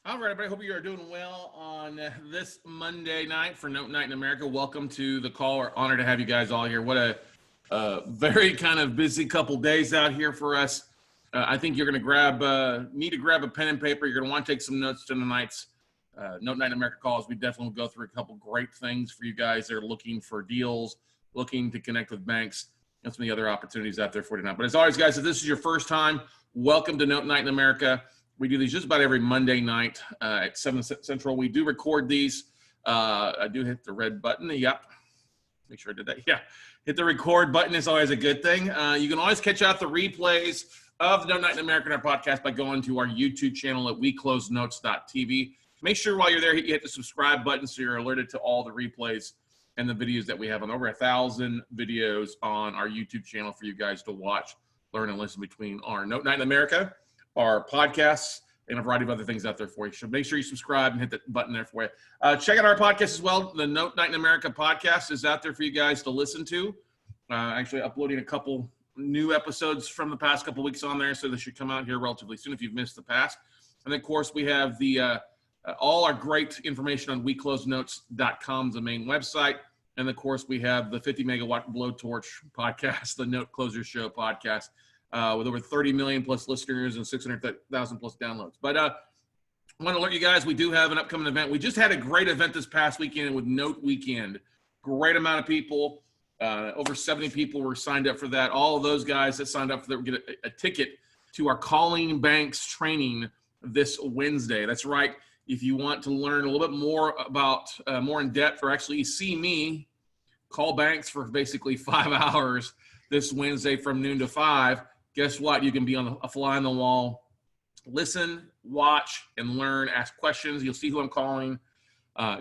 All right, everybody. Hope you are doing well on this Monday night for Note Night in America. Welcome to the call. We're honored to have you guys all here. What a very kind of busy couple days out here for us. I think you're going to need to grab a pen and paper. You're going to want to take some notes to tonight's Note Night in America calls. We definitely will go through a couple great things for you guys that are looking for deals, looking to connect with banks, and some of the other opportunities out there for tonight. But as always, guys, if this is your first time, welcome to Note Night in America. We do these just about every Monday night at 7 Central. We do record these. I do hit the red button. Yep. Make sure I did that. Yeah. Hit the record button is always a good thing. You can always catch out the replays of the No Night in America our podcast by going to our YouTube channel at weclosenotes.tv. Make sure while you're there, you hit the subscribe button so you're alerted to all the replays and the videos that we have on over 1,000 videos on our YouTube channel for you guys to watch, learn, and listen between our Note Night in America, our podcasts, and a variety of other things out there for you. So make sure you subscribe and hit that button there for you. Check out our podcast as well. The Note Night in America podcast is out there for you guys to listen to. Actually uploading a couple new episodes from the past couple weeks on there, so they should come out here relatively soon if you've missed the past. And then, of course, we have the all our great information on weclosenotes.com, the main website. And, of course, we have the 50 megawatt blowtorch podcast, the Note Closer Show podcast, with over 30 million plus listeners and 600,000 plus downloads. But I want to alert you guys, we do have an upcoming event. We just had a great event this past weekend with Note Weekend. Great amount of people. Over 70 people were signed up for that. All of those guys that signed up for that will get a ticket to our Calling Banks training this Wednesday. That's right. If you want to learn a little bit more about, more in depth, or actually see me call banks for basically 5 hours this Wednesday from noon to 5, guess what? You can be on a fly on the wall, listen, watch, and learn, ask questions. You'll see who I'm calling.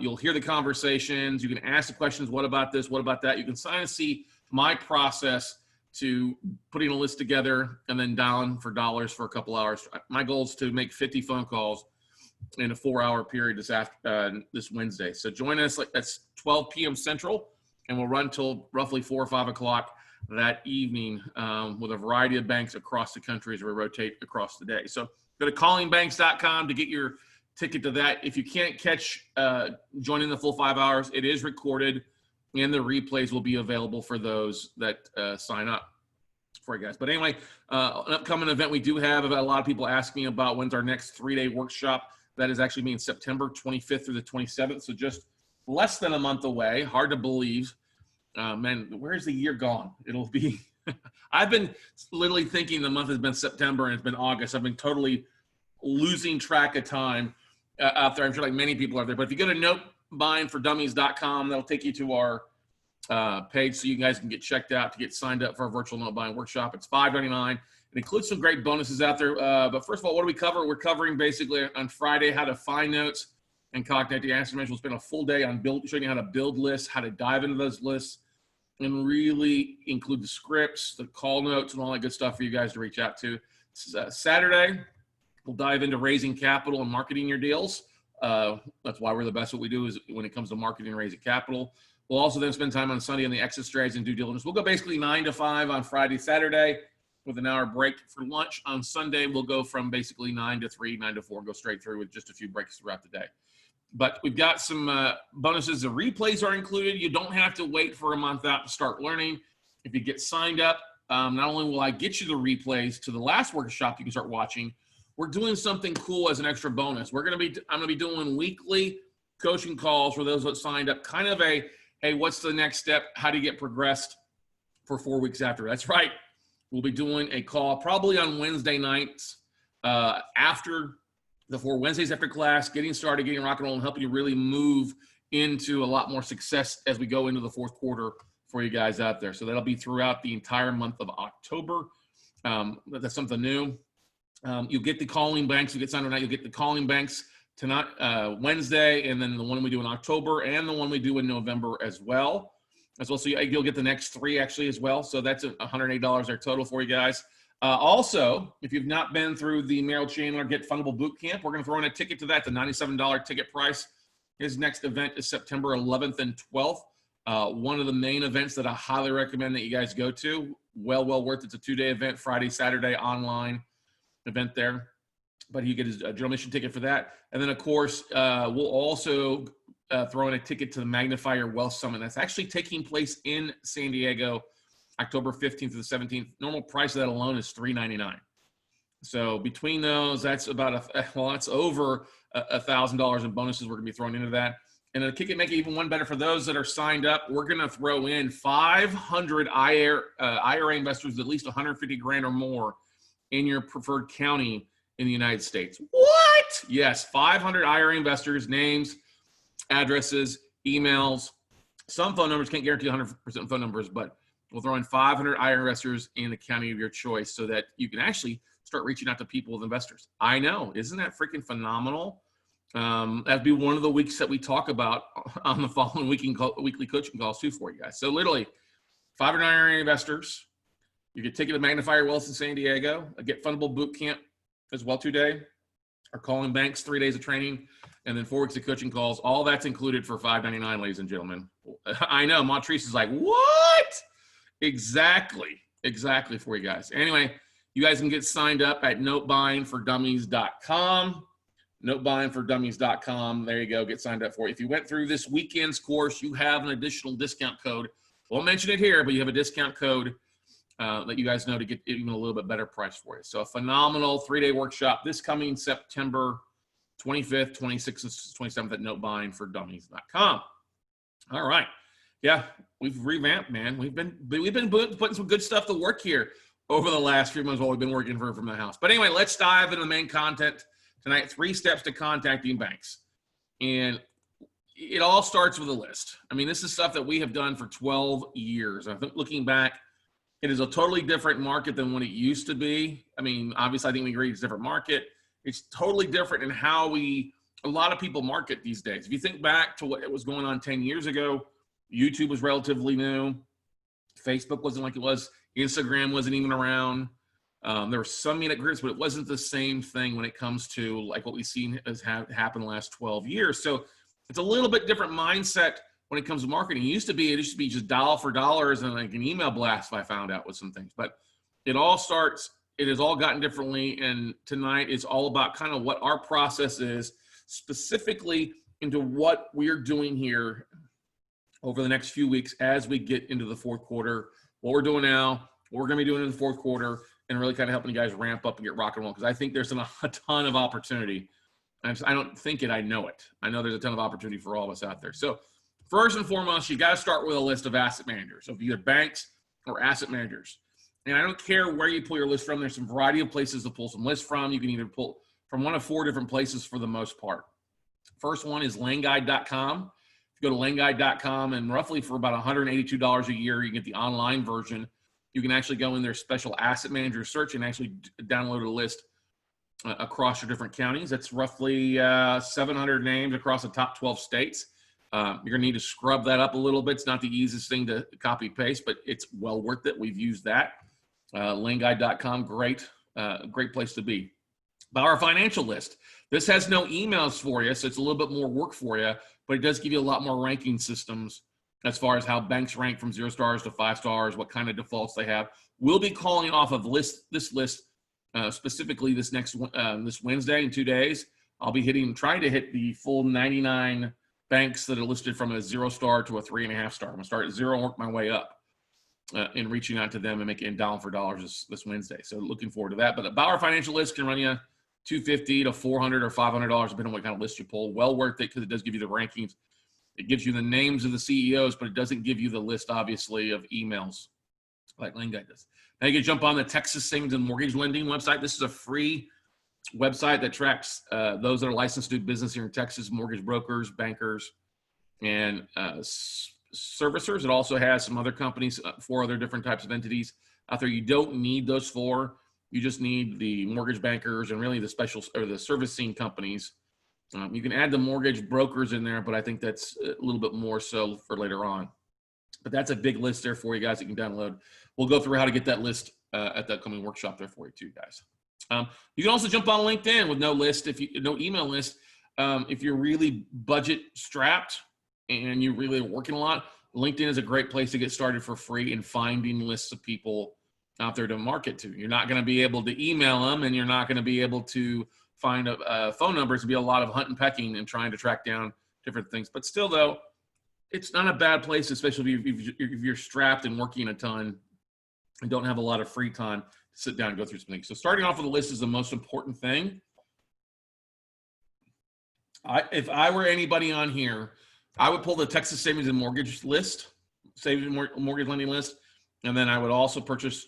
You'll hear the conversations. You can ask the questions, what about this, what about that? You can sign and see my process to putting a list together and then dialing for dollars for a couple hours. My goal is to make 50 phone calls in a 4-hour period this Wednesday. So join us. That's 12 p.m. Central, and we'll run till roughly 4 or 5 o'clock that evening with a variety of banks across the country as we rotate across the day. So go to callingbanks.com to get your ticket to that. If you can't catch joining the full 5 hours, it is recorded, and the replays will be available for those that sign up for you guys. But anyway, an upcoming event we do have. A lot of people ask me about when's our next 3-day workshop. That is actually being September 25th through the 27th, so just less than a month away. Hard to believe. Man, where's the year gone? It'll be – I've been literally thinking the month has been September and it's been August. I've been totally losing track of time out there. I'm sure like many people are there. But if you go to notebuyingfordummies.com, that'll take you to our page so you guys can get checked out to get signed up for our virtual note buying workshop. It's $5.99. It includes some great bonuses out there. But first of all, what do we cover? We're covering basically on Friday how to find notes and calculate the asset management. We'll spend a full day on showing you how to build lists, how to dive into those lists, and really include the scripts, the call notes, and all that good stuff for you guys to reach out to. Saturday, we'll dive into raising capital and marketing your deals. That's why we're the best. What we do is when it comes to marketing and raising capital. We'll also then spend time on Sunday on the exit strategies and due diligence. We'll go basically 9 to 5 on Friday, Saturday, with an hour break for lunch. On Sunday, we'll go from basically 9 to 3, 9 to 4, go straight through with just a few breaks throughout the day. But we've got some bonuses. The replays are included. You don't have to wait for a month out to start learning. If you get signed up, not only will I get you the replays to the last workshop you can start watching, we're doing something cool as an extra bonus. I'm going to be doing weekly coaching calls for those that signed up, kind of a, hey, what's the next step? How do you get progressed for 4 weeks after? That's right. We'll be doing a call probably on Wednesday nights after the 4 Wednesdays after class, getting started, getting rock and roll, and helping you really move into a lot more success as we go into the fourth quarter for you guys out there. So that'll be throughout the entire month of October. That's something new. You'll get the calling banks. You get signed tonight. You'll get the calling banks tonight, Wednesday, and then the one we do in October and the one we do in November as well. So you'll get the next 3 actually as well. So that's $108 there total for you guys. Also, if you've not been through the Merrill Chandler Get Fundable Boot Camp, we're going to throw in a ticket to that. The $97 ticket price. His next event is September 11th and 12th. One of the main events that I highly recommend that you guys go to. Well worth it. It's a 2-day event, Friday, Saturday, online event there. but you get his general admission ticket for that. And then, of course, we'll also throw in a ticket to the Magnify Your Wealth Summit. That's actually taking place in San Diego, October 15th to the 17th. Normal price of that alone is $399. So between those, that's about that's over $1,000 in bonuses we're going to be throwing into that. And to kick it, make it even one better for those that are signed up, we're going to throw in 500 IRA investors with at least 150 grand or more in your preferred county in the United States. What? Yes, 500 IRA investors, names, addresses, emails, some phone numbers. Can't guarantee 100% phone numbers, but we'll throw in 500 IRA investors in the county of your choice so that you can actually start reaching out to people with investors. I know, isn't that freaking phenomenal? That'd be one of the weeks that we talk about on the following weekly coaching calls too for you guys. So literally 500 IRA investors. You get ticket to Magnify Your Wealth in San Diego, a Get Fundable Boot Camp as well today, our calling banks, 3 days of training, and then 4 weeks of coaching calls. All that's included for $599, ladies and gentlemen. I know, Montrese is like, what? Exactly for you guys. Anyway, you guys can get signed up at notebuyingfordummies.com. Notebuyingfordummies.com. There you go. Get signed up for it. If you went through this weekend's course, you have an additional discount code. Won't mention it here, but you have a discount code that you guys know to get even a little bit better price for you. So a phenomenal 3-day workshop this coming September 25th, 26th, and 27th at notebuyingfordummies.com. All right. Yeah, we've revamped, man. We've been putting some good stuff to work here over the last few months while we've been working from the house. But anyway, let's dive into the main content tonight. 3 steps to contacting banks. And it all starts with a list. I mean, this is stuff that we have done for 12 years. I think looking back, it is a totally different market than what it used to be. I mean, obviously, I think we agree it's a different market. It's totally different in how a lot of people market these days. If you think back to what was going on 10 years ago, YouTube was relatively new. Facebook wasn't like it was. Instagram wasn't even around. There were some meetup groups, but it wasn't the same thing when it comes to like what we've seen has happened the last 12 years. So it's a little bit different mindset when it comes to marketing. It used to be just dollar for dollars and like an email blast if I found out with some things. But it has all gotten differently. And tonight is all about kind of what our process is, specifically into what we're doing here over the next few weeks as we get into the fourth quarter, what we're doing now, what we're going to be doing in the fourth quarter, and really kind of helping you guys ramp up and get rock and roll. Because I think there's a ton of opportunity. I don't think it, I know it. I know there's a ton of opportunity for all of us out there. So first and foremost, you got to start with a list of asset managers. So either banks or asset managers. And I don't care where you pull your list from. There's some variety of places to pull some lists from. You can either pull from one of 4 different places for the most part. First one is laneguide.com. If you go to laneguide.com, and roughly for about $182 a year, you get the online version. You can actually go in their special asset manager search and actually download a list across your different counties. That's roughly 700 names across the top 12 states. You're going to need to scrub that up a little bit. It's not the easiest thing to copy paste, but it's well worth it. We've used that. Laneguide.com, great place to be. Our financial list. This has no emails for you, so it's a little bit more work for you, but it does give you a lot more ranking systems as far as how banks rank from 0 stars to 5 stars, what kind of defaults they have. We'll be calling off of this list specifically this Wednesday in 2 days. I'll be trying to hit the full 99 banks that are listed from a 0 star to a 3.5 star. I'm gonna start at 0 and work my way up in reaching out to them and making dollar for dollars this Wednesday. So looking forward to that. But a Bauer financial list can run you $250 to $400 or $500, depending on what kind of list you pull. Well worth it because it does give you the rankings. It gives you the names of the CEOs, but it doesn't give you the list, obviously, of emails like LaneGuide does. Now you can jump on the Texas Savings and Mortgage Lending website. This is a free website that tracks those that are licensed to do business here in Texas, mortgage brokers, bankers, and servicers. It also has some other companies, 4 other different types of entities out there. You don't need those 4. You just need the mortgage bankers and really the special or the servicing companies. You can add the mortgage brokers in there, but I think that's a little bit more so for later on. But that's a big list there for you guys that you can download. We'll go through how to get that list at the upcoming workshop there for you too, guys. You can also jump on LinkedIn with no email list. If you're really budget strapped and you're really working a lot, LinkedIn is a great place to get started for free in finding lists of people out there to market to. You're not going to be able to email them, and you're not going to be able to find phone numbers. It'd be a lot of hunt and pecking and trying to track down different things. But still, though, it's not a bad place, especially if you're strapped and working a ton and don't have a lot of free time to sit down and go through some things. So starting off with the list is the most important thing. If I were anybody on here, I would pull the Texas Savings and Mortgage list, mortgage lending list, and then I would also purchase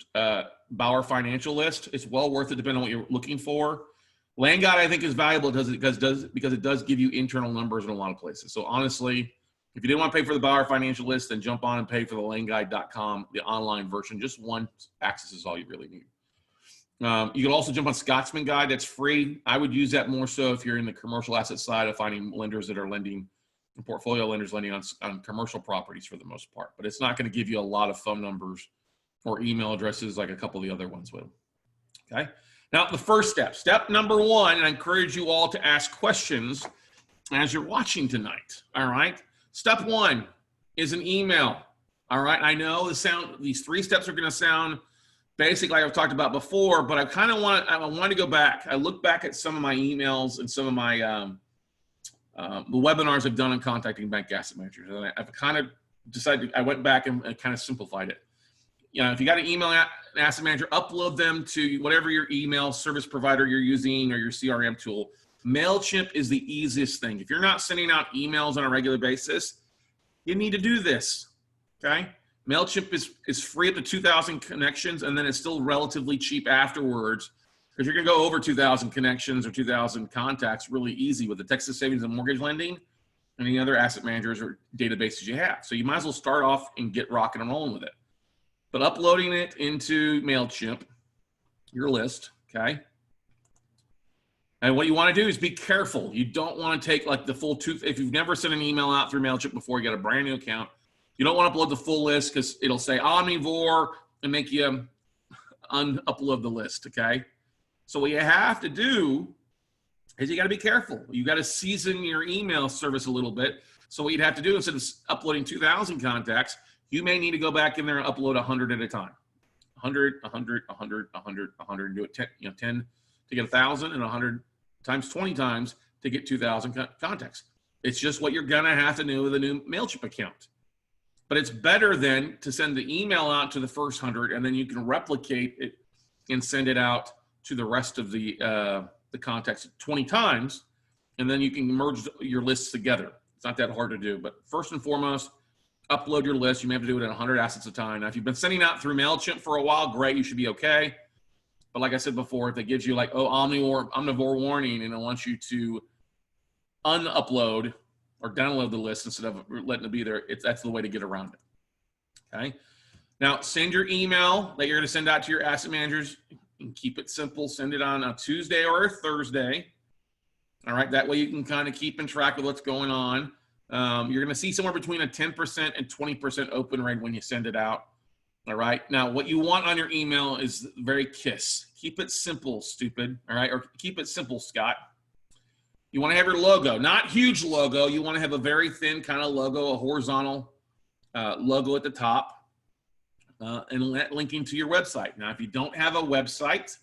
Bauer Financial list. It's well worth it depending on what you're looking for. Land Guide, I think, is valuable because it does give you internal numbers in a lot of places. So honestly, if you didn't want to pay for the Bauer Financial list, then jump on and pay for the landguide.com, the online version. Just one access is all you really need. You can also jump on Scotsman Guide. That's free. I would use that more so if you're in the commercial asset side of finding lenders that are lending, portfolio lenders lending on commercial properties for the most part. But it's not going to give you a lot of phone numbers or email addresses like a couple of the other ones will. Okay. Now, the first step number one, and I encourage you all to ask questions as you're watching tonight. All right. Step one is an email. All right. I know these 3 steps are going to sound basic, like I've talked about before, but I want to go back. I look back at some of my emails and some of my the webinars I've done on contacting bank asset managers. And I've kind of decided, I went back and kind of simplified it. You know, if you got an email an asset manager, upload them to whatever your email service provider you're using or your CRM tool. MailChimp is the easiest thing. If you're not sending out emails on a regular basis, you need to do this, okay? MailChimp is free up to 2,000 connections, and then it's still relatively cheap afterwards because you're going to go over 2,000 connections or 2,000 contacts really easy with the Texas Savings and Mortgage Lending and any other asset managers or databases you have. So you might as well start off and get rocking and rolling with it. But uploading it into MailChimp, your list, okay? And what you want to do is be careful. You don't want to take like the full if you've never sent an email out through MailChimp before, you got a brand new account, you don't want to upload the full list because it'll say omnivore and make you upload the list, okay? So what you have to do is you got to be careful. You got to season your email service a little bit. So what you'd have to do, instead of uploading 2,000 contacts, you may need to go back in there and upload 100 at a time. 100, 100, 100, 100, 100, and do it 10 to get 1,000 and 100 times 20 times to get 2,000 contacts. It's just what you're gonna have to do with a new MailChimp account. But it's better then to send the email out to the first 100, and then you can replicate it and send it out to the rest of the contacts 20 times, and then you can merge your lists together. It's not that hard to do, but first and foremost, upload your list. You may have to do it at 100 assets a time. Now, if you've been sending out through MailChimp for a while, great, you should be okay. But like I said before, if it gives you like, oh, omnivore warning, and it wants you to unupload or download the list instead of letting it be there, that's the way to get around it, okay? Now, send your email that you're gonna send out to your asset managers and keep it simple. Send it on a Tuesday or a Thursday, all right? That way you can kind of keep in track of what's going on. You're going to see somewhere between a 10% and 20% open rate when you send it out. All right. Now, what you want on your email is very KISS. Keep it simple, stupid. All right. Or keep it simple, Scott. You want to have your logo, not huge logo. You want to have a very thin kind of logo, a horizontal logo at the top, and linking to your website. Now, if you don't have a website,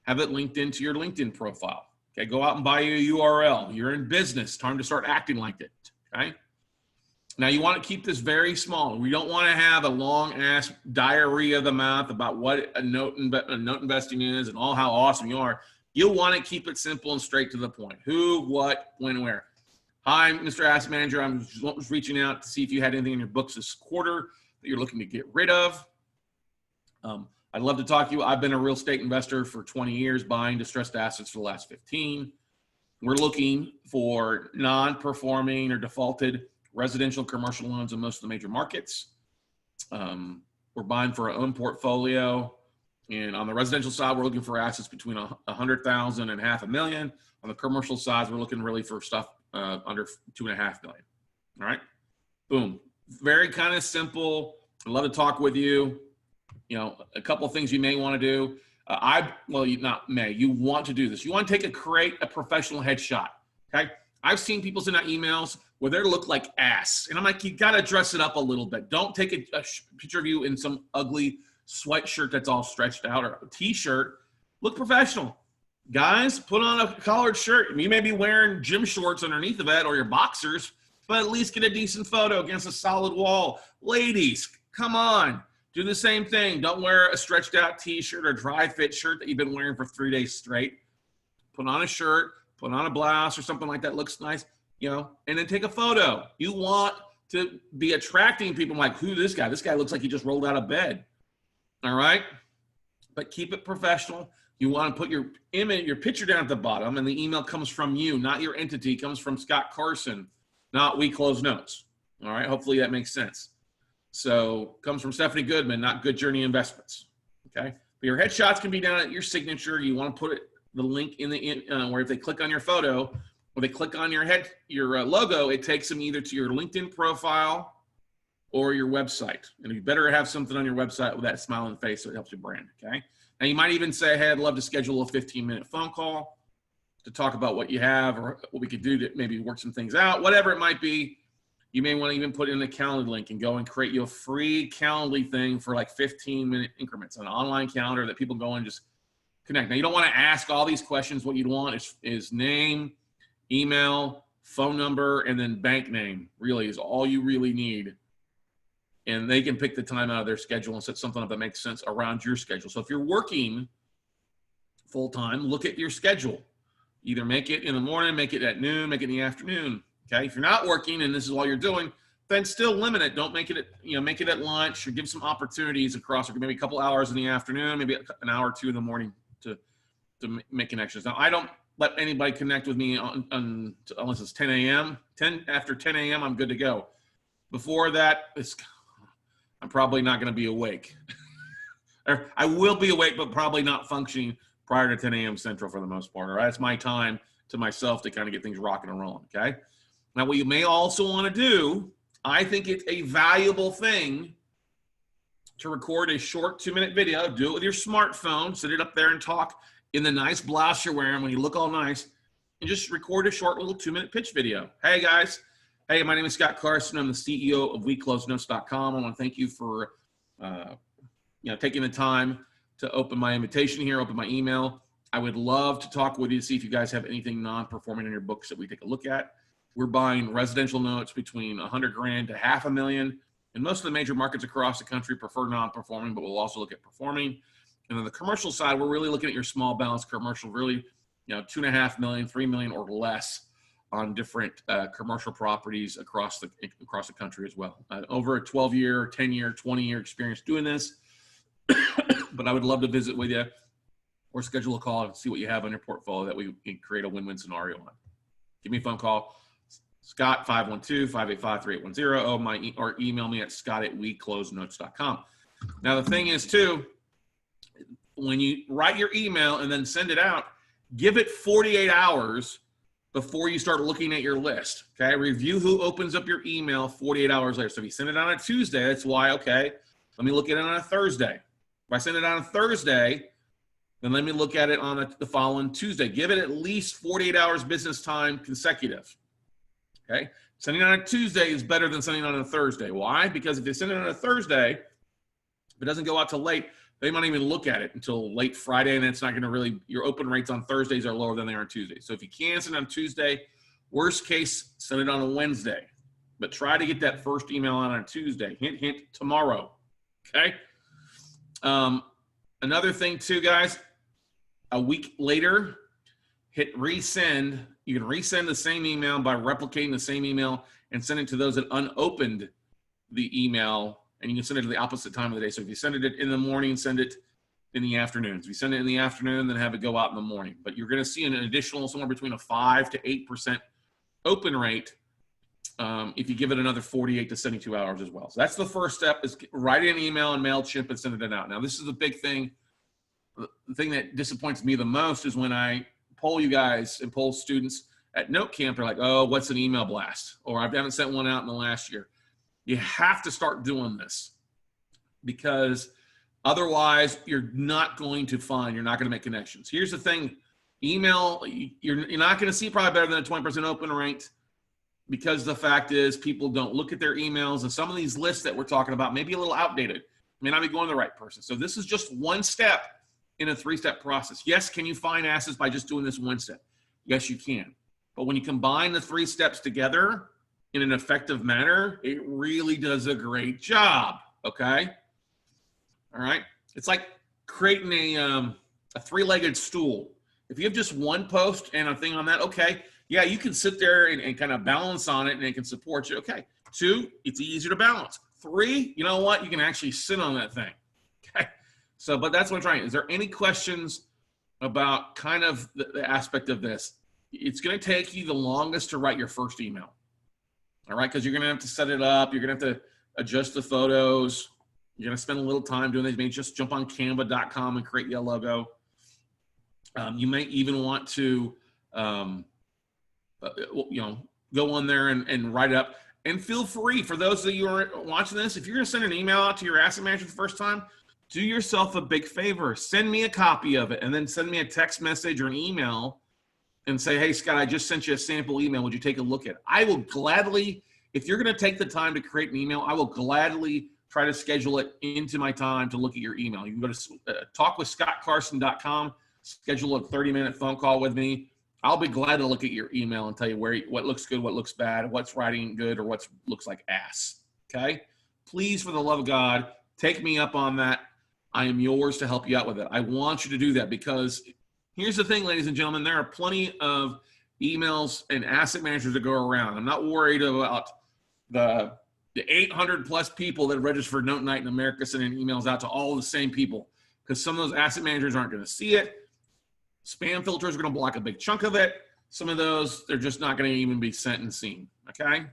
have it linked into your LinkedIn profile. Okay. Go out and buy you a URL. You're in business. Time to start acting like it. Okay. Now you want to keep this very small. We don't want to have a long ass diarrhea of the mouth about what a note investing is and all how awesome you are. You'll want to keep it simple and straight to the point. Who, what, when, where. Hi, Mr. Asset Manager. I'm just reaching out to see if you had anything in your books this quarter that you're looking to get rid of. I'd love to talk to you. I've been a real estate investor for 20 years, buying distressed assets for the last 15. We're looking for non-performing or defaulted residential commercial loans in most of the major markets. We're buying for our own portfolio. And on the residential side, we're looking for assets between 100,000 and $500,000. On the commercial side, we're looking really for stuff under 2.5 million. All right, boom. Very kind of simple. I'd love to talk with you. You know, a couple of things you may want to do. You want to do this. You want to create a professional headshot, okay? I've seen people send out emails where they look like ass. And I'm like, you got to dress it up a little bit. Don't take a picture of you in some ugly sweatshirt that's all stretched out or a t-shirt. Look professional. Guys, put on a collared shirt. You may be wearing gym shorts underneath of that or your boxers, but at least get a decent photo against a solid wall. Ladies, come on. Do the same thing. Don't wear a stretched out t-shirt or dry fit shirt that you've been wearing for 3 days straight. Put on a shirt, put on a blouse or something like that. Looks nice, and then take a photo. You want to be attracting people like, who this guy? This guy looks like he just rolled out of bed. All right? But keep it professional. You want to put your image, your picture down at the bottom, and the email comes from you, not your entity. It comes from Scott Carson, not We Close Notes. All right? Hopefully that makes sense. So comes from Stephanie Goodman, not Good Journey Investments. Okay? But your headshots can be down at your signature. You want to put the link in where if they click on your photo or they click on your logo, it takes them either to your LinkedIn profile or your website. And you better have something on your website with that smiling face so it helps your brand. Okay? Now you might even say, hey, I'd love to schedule a 15-minute phone call to talk about what you have or what we could do to maybe work some things out, whatever it might be. You may want to even put in a Calendly link and go and create you a free Calendly thing for like 15-minute increments, an online calendar that people go and just connect. Now, you don't want to ask all these questions. What you'd want is name, email, phone number, and then bank name really is all you really need. And they can pick the time out of their schedule and set something up that makes sense around your schedule. So if you're working full-time, look at your schedule. Either make it in the morning, make it at noon, make it in the afternoon. Okay, if you're not working and this is all you're doing, then still limit it. Don't make it at, make it at lunch or give some opportunities across, or maybe a couple hours in the afternoon, maybe an hour or two in the morning to make connections. Now, I don't let anybody connect with me unless it's 10 a.m. After 10 a.m., I'm good to go. Before that, I'm probably not going to be awake. Or I will be awake, but probably not functioning prior to 10 a.m. Central for the most part. All right, it's my time to myself to kind of get things rocking and rolling. Okay. Now, what you may also want to do, I think it's a valuable thing to record a short 2-minute video. Do it with your smartphone. Sit it up there and talk in the nice blouse you're wearing when you look all nice, and just record a short little 2-minute pitch video. Hey, guys. Hey, my name is Scott Carson. I'm the CEO of WeCloseNotes.com. I want to thank you for taking the time to open my invitation here, open my email. I would love to talk with you to see if you guys have anything non-performing in your books that we take a look at. We're buying residential notes between $100,000 to $500,000. And most of the major markets across the country prefer non-performing, but we'll also look at performing. And on the commercial side, we're really looking at your small balance commercial, really, $2.5 million, $3 million or less on different commercial properties across the country as well. Over a 12-year, 10-year, 20-year experience doing this. But I would love to visit with you or schedule a call and see what you have on your portfolio that we can create a win-win scenario on. Give me a phone call, Scott, 512-585-3810, or email me at scott@weclosenotes.com. Now, the thing is, too, when you write your email and then send it out, give it 48 hours before you start looking at your list, okay? Review who opens up your email 48 hours later. So if you send it on a Tuesday, that's why, okay, let me look at it on a Thursday. If I send it on a Thursday, then let me look at it on the following Tuesday. Give it at least 48 hours business time consecutive, okay? Sending on a Tuesday is better than sending on a Thursday. Why? Because if you send it on a Thursday, if it doesn't go out till late, they might even look at it until late Friday, and it's not going to really, your open rates on Thursdays are lower than they are on Tuesdays. So if you can send on Tuesday, worst case, send it on a Wednesday. But try to get that first email on a Tuesday. Hint, hint, tomorrow, okay? Another thing too, guys, a week later, hit resend. You can resend the same email by replicating the same email and send it to those that unopened the email, and you can send it to the opposite time of the day. So if you send it in the morning, send it in the afternoon. If you send it in the afternoon, then have it go out in the morning. But you're going to see an additional somewhere between a 5 to 8% open rate if you give it another 48 to 72 hours as well. So that's the first step, is writing an email in MailChimp and sending it out. Now, this is a big thing. The thing that disappoints me the most is when I poll you guys and poll students at Note Camp, they're like, oh, what's an email blast? Or I haven't sent one out in the last year. You have to start doing this, because otherwise you're not going to make connections. Here's the thing. Email, you're not going to see probably better than a 20% open rate, because the fact is people don't look at their emails, and some of these lists that we're talking about may be a little outdated, may not be going to the right person. So this is just one step in a 3-step process. Yes, can you find assets by just doing this one step? Yes, you can. But when you combine the 3 steps together in an effective manner, it really does a great job, okay? All right? It's like creating a 3-legged stool. If you have just one post and a thing on that, okay, yeah, you can sit there and kind of balance on it and it can support you. Okay. 2, it's easier to balance. 3, you know what? You can actually sit on that thing. Okay. So, but that's what I'm trying. Is there any questions about kind of the aspect of this? It's going to take you the longest to write your first email. All right. Because you're going to have to set it up. You're going to have to adjust the photos. You're going to spend a little time doing this. Maybe just jump on canva.com and create your logo. You may even want to, go on there and write it up. And feel free, for those of you who are watching this, if you're going to send an email out to your asset manager the first time, do yourself a big favor. Send me a copy of it and then send me a text message or an email and say, hey, Scott, I just sent you a sample email. Would you take a look at it? I will gladly, if you're going to take the time to create an email, I will gladly try to schedule it into my time to look at your email. You can go to talkwithscottcarson.com, schedule a 30-minute phone call with me. I'll be glad to look at your email and tell you what looks good, what looks bad, what's writing good, or what looks like ass, okay? Please, for the love of God, take me up on that. I am yours to help you out with it. I want you to do that because here's the thing, ladies and gentlemen, there are plenty of emails and asset managers that go around. I'm not worried about the 800 plus people that registered for Note Night in America sending emails out to all the same people, because some of those asset managers aren't going to see it. Spam filters are going to block a big chunk of it. Some of those, they're just not going to even be sent and seen, okay?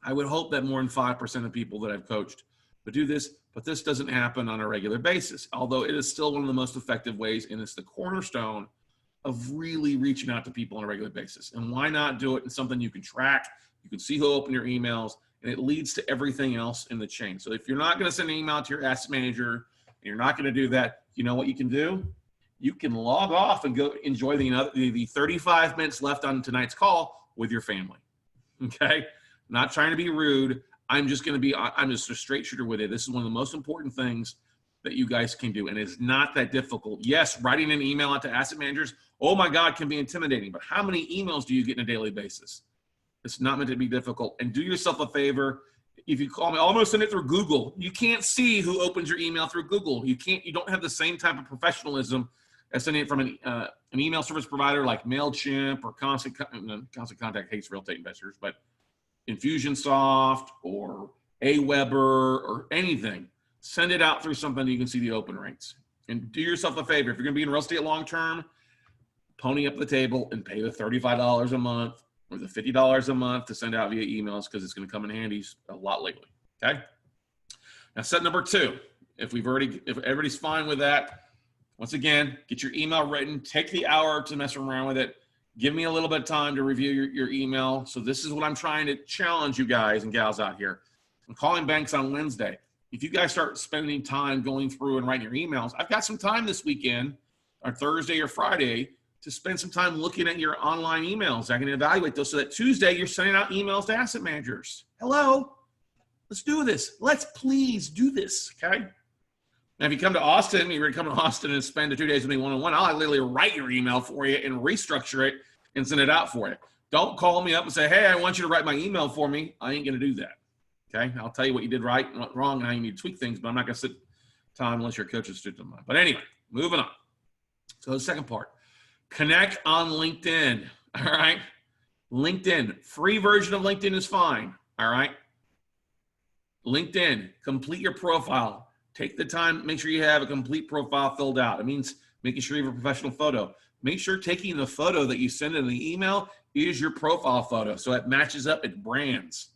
I would hope that more than 5% of people that I've coached would do this, but this doesn't happen on a regular basis, although it is still one of the most effective ways, and it's the cornerstone of really reaching out to people on a regular basis. And why not do it in something you can track, you can see who opened your emails, and it leads to everything else in the chain. So if you're not going to send an email to your asset manager, and you're not going to do that, you know what you can do? You can log off and go enjoy the 35 minutes left on tonight's call with your family, okay? Not trying to be rude. I'm just a straight shooter with it. This is one of the most important things that you guys can do, and it's not that difficult. Yes, writing an email out to asset managers, oh my God, can be intimidating, but how many emails do you get on a daily basis? It's not meant to be difficult. And do yourself a favor. If you call me, I'm gonna send it through Google. You can't see who opens your email through Google. You don't have the same type of professionalism as sending it from an email service provider like MailChimp or Constant Contact hates real estate investors, but Infusionsoft or Aweber or anything. Send it out through something you can see the open rates. And do yourself a favor. If you're going to be in real estate long term, pony up the table and pay the $35 a month or the $50 a month to send out via emails, because it's going to come in handy a lot lately. Okay. Now, step number 2. If everybody's fine with that, once again, get your email written. Take the hour to mess around with it. Give me a little bit of time to review your email. So this is what I'm trying to challenge you guys and gals out here. I'm calling banks on Wednesday. If you guys start spending time going through and writing your emails, I've got some time this weekend or Thursday or Friday to spend some time looking at your online emails. I can evaluate those so that Tuesday you're sending out emails to asset managers. Hello, let's do this. Let's please do this, okay? Now, if you come to Austin, you're going to come to Austin and spend the 2 days with me one-on-one, I'll literally write your email for you and restructure it and send it out for you. Don't call me up and say, hey, I want you to write my email for me. I ain't going to do that, okay? I'll tell you what you did right and what wrong and how you need to tweak things, but I'm not going to sit time unless your coach is student of mine. But anyway, moving on. So the second part, connect on LinkedIn, all right? LinkedIn, free version of LinkedIn is fine, all right? LinkedIn, complete your profile. Take the time, make sure you have a complete profile filled out. It means making sure you have a professional photo. Make sure taking the photo that you send in the email is your profile photo, so it matches up, it brands,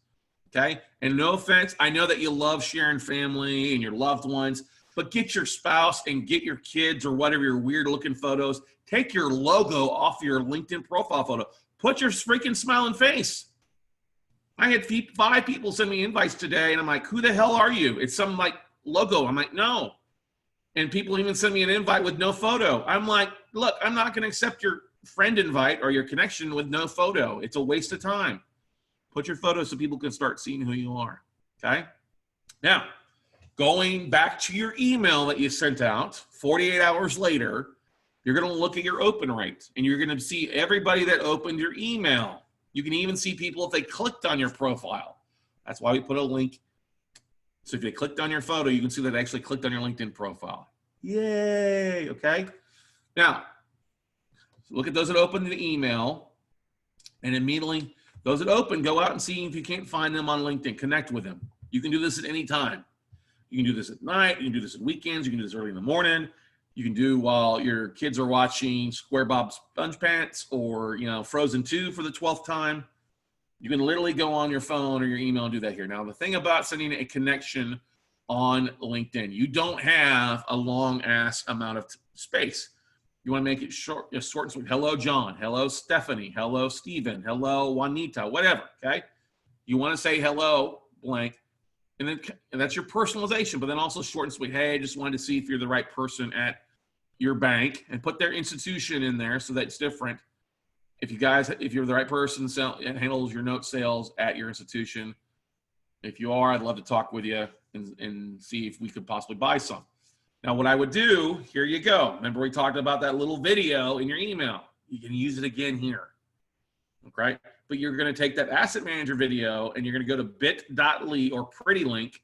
okay? And no offense, I know that you love sharing family and your loved ones, but get your spouse and get your kids or whatever your weird looking photos. Take your logo off your LinkedIn profile photo. Put your freaking smiling face. I had 5 people send me invites today, and I'm like, who the hell are you? It's some like logo. I'm like, no. And people even send me an invite with no photo. I'm like, look, I'm not going to accept your friend invite or your connection with no photo. It's a waste of time. Put your photo so people can start seeing who you are. Okay. Now, going back to your email that you sent out 48 hours later, you're going to look at your open rate, and you're going to see everybody that opened your email. You can even see people if they clicked on your profile. That's why we put a link. So if they clicked on your photo, you can see that they actually clicked on your LinkedIn profile. Yay, okay? Now, look at those that opened the email, and immediately those that open, go out and see if you can't find them on LinkedIn. Connect with them. You can do this at any time. You can do this at night. You can do this at weekends. You can do this early in the morning. You can do while your kids are watching Square Bob SpongePants or, you know, Frozen 2 for the 12th time. You can literally go on your phone or your email and do that here. Now, the thing about sending a connection on LinkedIn, you don't have a long ass amount of space. You want to make it short and sweet. Hello, John. Hello, Stephanie. Hello, Stephen. Hello, Juanita. Whatever. Okay. You want to say hello, blank, and that's your personalization. But then also short and sweet. Hey, I just wanted to see if you're the right person at your bank, and put their institution in there so that's different. If you're the right person and handles your note sales at your institution, if you are, I'd love to talk with you and see if we could possibly buy some. Now, what I would do, here you go. Remember we talked about that little video in your email. You can use it again here, okay? But you're gonna take that asset manager video and you're gonna go to bit.ly or Pretty Link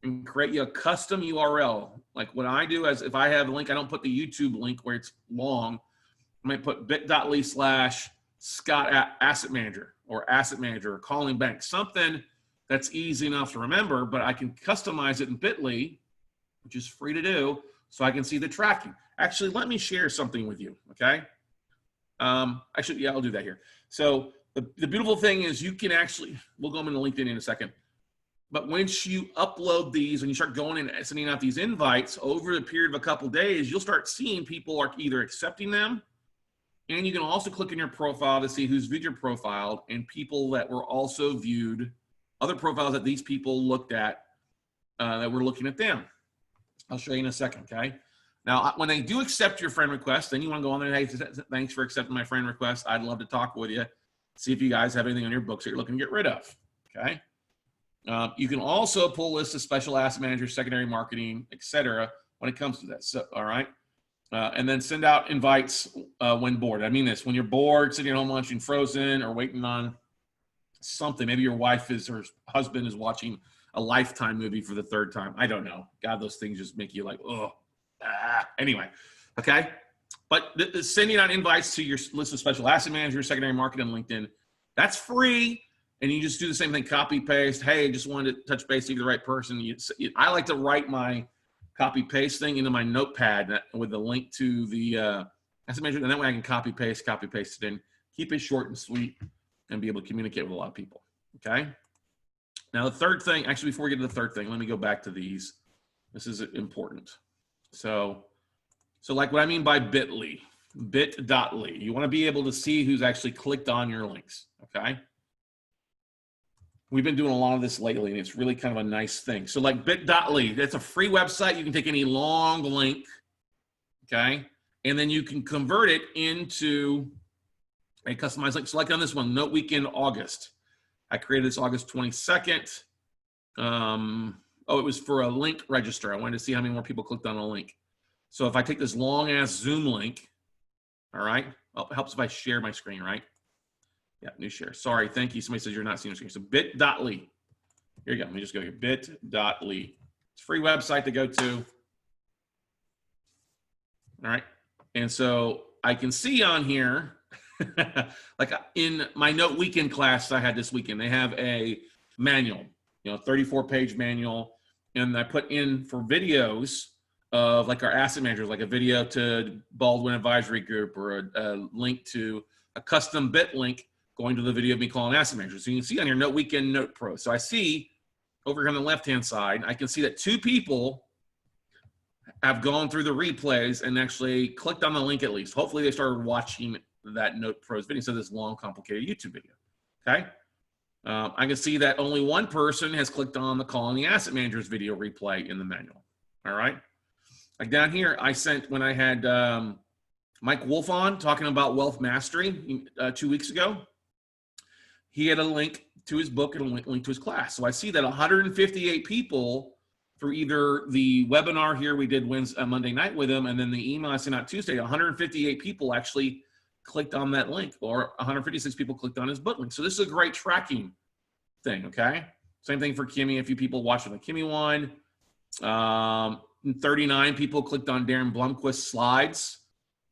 and create you a custom URL. Like what I do is if I have a link, I don't put the YouTube link where it's long. I might put bit.ly/Scott Asset Manager or Asset Manager or Calling Bank, something that's easy enough to remember, but I can customize it in Bitly, which is free to do, so I can see the tracking. Actually, let me share something with you, okay? Actually, yeah, I'll do that here. So the beautiful thing is you can actually, we'll go into LinkedIn in a second, but once you upload these and you start going and sending out these invites over the period of a couple days, you'll start seeing people are either accepting them, and you can also click in your profile to see who's viewed your profile and people that were also viewed, other profiles that these people looked at that were looking at them. I'll show you in a second, okay? Now, when they do accept your friend request, then you want to go on there and hey, thanks for accepting my friend request. I'd love to talk with you, see if you guys have anything on your books that you're looking to get rid of, okay? You can also pull lists of special asset managers, secondary marketing, etc. when it comes to that. So, all right. And then send out invites when bored. I mean this, when you're bored, sitting at home watching Frozen or waiting on something. Maybe your wife or husband is watching a Lifetime movie for the third time. I don't know. God, those things just make you like, oh. Anyway, okay. But sending out invites to your list of special asset managers, secondary marketing on LinkedIn, that's free. And you just do the same thing, copy, paste. Hey, just wanted to touch base, see if you're the right person. I like to write my copy paste thing into my notepad with the link to the asset manager, and that way I can copy paste it in, keep it short and sweet, and be able to communicate with a lot of people, okay? Now the third thing, actually before we get to the third thing, let me go back to these. This is important. So like what I mean by bit.ly, you want to be able to see who's actually clicked on your links, okay? We've been doing a lot of this lately, and it's really kind of a nice thing. So like bit.ly, that's a free website. You can take any long link, okay? And then you can convert it into a customized link. So like on this one, Note Weekend August. I created this August 22nd. It was for a link register. I wanted to see how many more people clicked on a link. So if I take this long ass Zoom link, all right? Well, it helps if I share my screen, right? Yeah, new share. Sorry, thank you. Somebody says you're not seeing the screen. So bit.ly. Here you go. Let me just go here. Bit.ly. It's a free website to go to. All right. And so I can see on here, like in my Note Weekend class I had this weekend, they have a manual, 34-page manual. And I put in for videos of like our asset managers, like a video to Baldwin Advisory Group or a link to a custom bit link going to the video of me calling asset managers. So you can see on your Note Weekend Note Pro. So I see over here on the left-hand side, I can see that 2 people have gone through the replays and actually clicked on the link at least. Hopefully they started watching that Note Pro's video, so this long, complicated YouTube video, okay? I can see that only 1 person has clicked on the Calling the Asset Managers video replay in the manual, all right? Like down here, I sent when I had Mike Wolf on talking about wealth mastery 2 weeks ago. He had a link to his book and a link to his class. So I see that 158 people through either the webinar here we did Monday night with him, and then the email I sent out Tuesday, 158 people actually clicked on that link, or 156 people clicked on his book link. So this is a great tracking thing, okay? Same thing for Kimmy. A few people watching the Kimmy one. 39 people clicked on Darren Blumquist's slides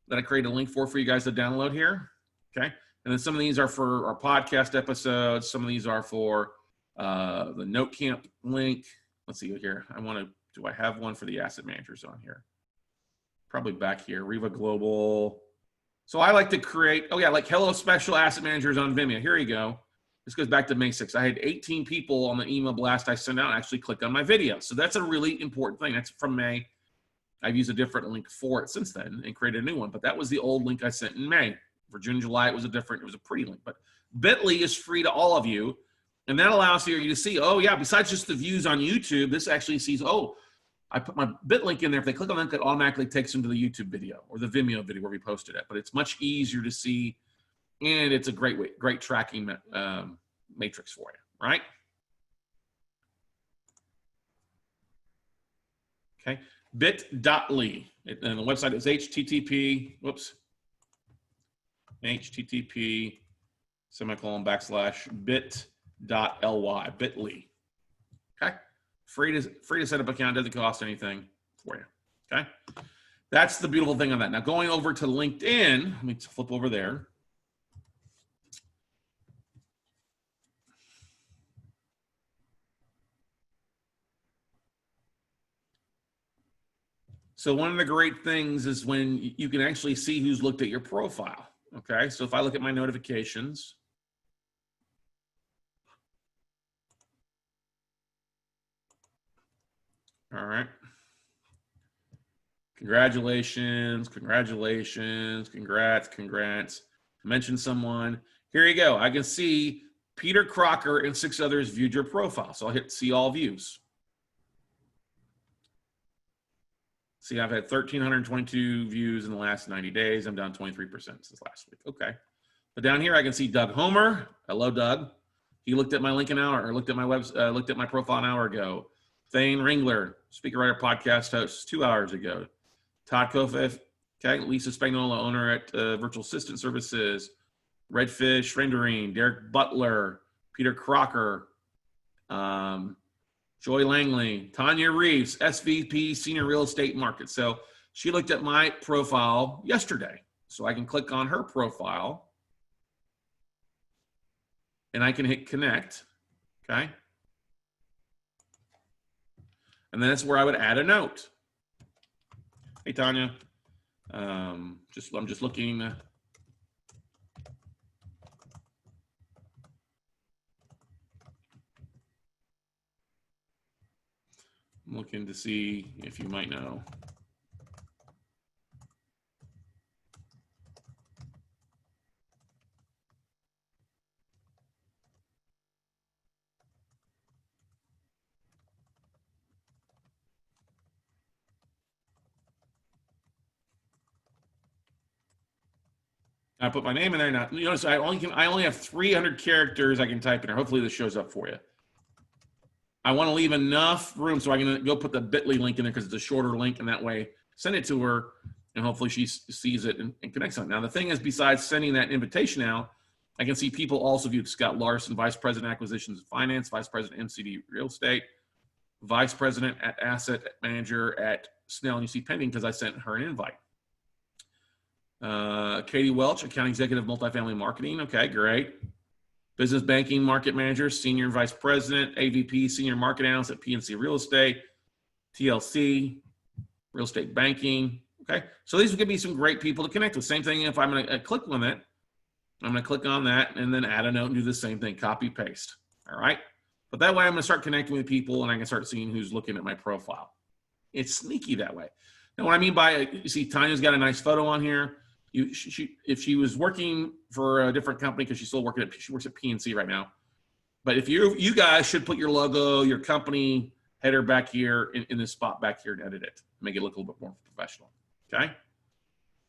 that I created a link for you guys to download here, okay? And then some of these are for our podcast episodes. Some of these are for the Note Camp link. Let's see here. Do I have one for the asset managers on here? Probably back here, Riva Global. So I like to create, oh yeah, like hello special asset managers on Vimeo. Here you go. This goes back to May 6th. I had 18 people on the email blast I sent out actually click on my video. So that's a really important thing. That's from May. I've used a different link for it since then and created a new one, but that was the old link I sent in May. For June, July, it was a pretty link. But Bitly is free to all of you. And that allows you to see, oh yeah, besides just the views on YouTube, this actually sees, oh, I put my bit link in there. If they click on that, it automatically takes them to the YouTube video or the Vimeo video where we posted it. But it's much easier to see, and it's a great tracking matrix for you, right? Okay, bit.ly, and the website is http, http / bit.ly, bit.ly. Okay, free to set up an account, doesn't cost anything for you. Okay, that's the beautiful thing on that. Now going over to LinkedIn, let me flip over there. So one of the great things is when you can actually see who's looked at your profile. Okay, so if I look at my notifications, all right. Congratulations, congratulations, congrats. Mention someone. Here you go. I can see Peter Crocker and 6 others viewed your profile. So I'll hit see all views. See, I've had 1,322 views in the last 90 days. I'm down 23% since last week. Okay. But down here I can see Doug Homer. Hello, Doug. He looked at my link an hour, or looked at my profile an hour ago. Thane Ringler, speaker, writer, podcast host, 2 hours ago. Todd Kofef, okay. Lisa Spagnola, owner at Virtual Assistant Services. Redfish Rendering, Derek Butler, Peter Crocker, Joy Langley, Tanya Reeves, SVP, Senior Real Estate Market. So she looked at my profile yesterday. So I can click on her profile and I can hit connect, okay? And then that's where I would add a note. Hey, Tanya, I'm just looking. I'm looking to see if you might know. I put my name in there now. You notice I only have 300 characters I can type in there. Hopefully this shows up for you. I want to leave enough room so I can go put the bit.ly link in there because it's a shorter link, and that way send it to her and hopefully she sees it and connects on it. Now the thing is, besides sending that invitation out, I can see people also viewed Scott Larson, Vice President Acquisitions and Finance, Vice President MCD Real Estate, Vice President at Asset Manager at Snell, and you see pending because I sent her an invite. Katie Welch, Account Executive, Multifamily Marketing. Okay, great. Business Banking Market Manager, Senior Vice President, AVP, Senior Market Analyst at PNC Real Estate, TLC, Real Estate Banking. Okay, so these would give me some great people to connect with. Same thing if I'm going to click on it. I'm going to click on that and then add a note and do the same thing, copy, paste. All right, but that way I'm going to start connecting with people and I can start seeing who's looking at my profile. It's sneaky that way. Now, what I mean by, you see Tanya's got a nice photo on here. If she was working for a different company, because she works at PNC right now. But if you guys should put your logo, your company header back here in this spot back here and edit it, make it look a little bit more professional. Okay.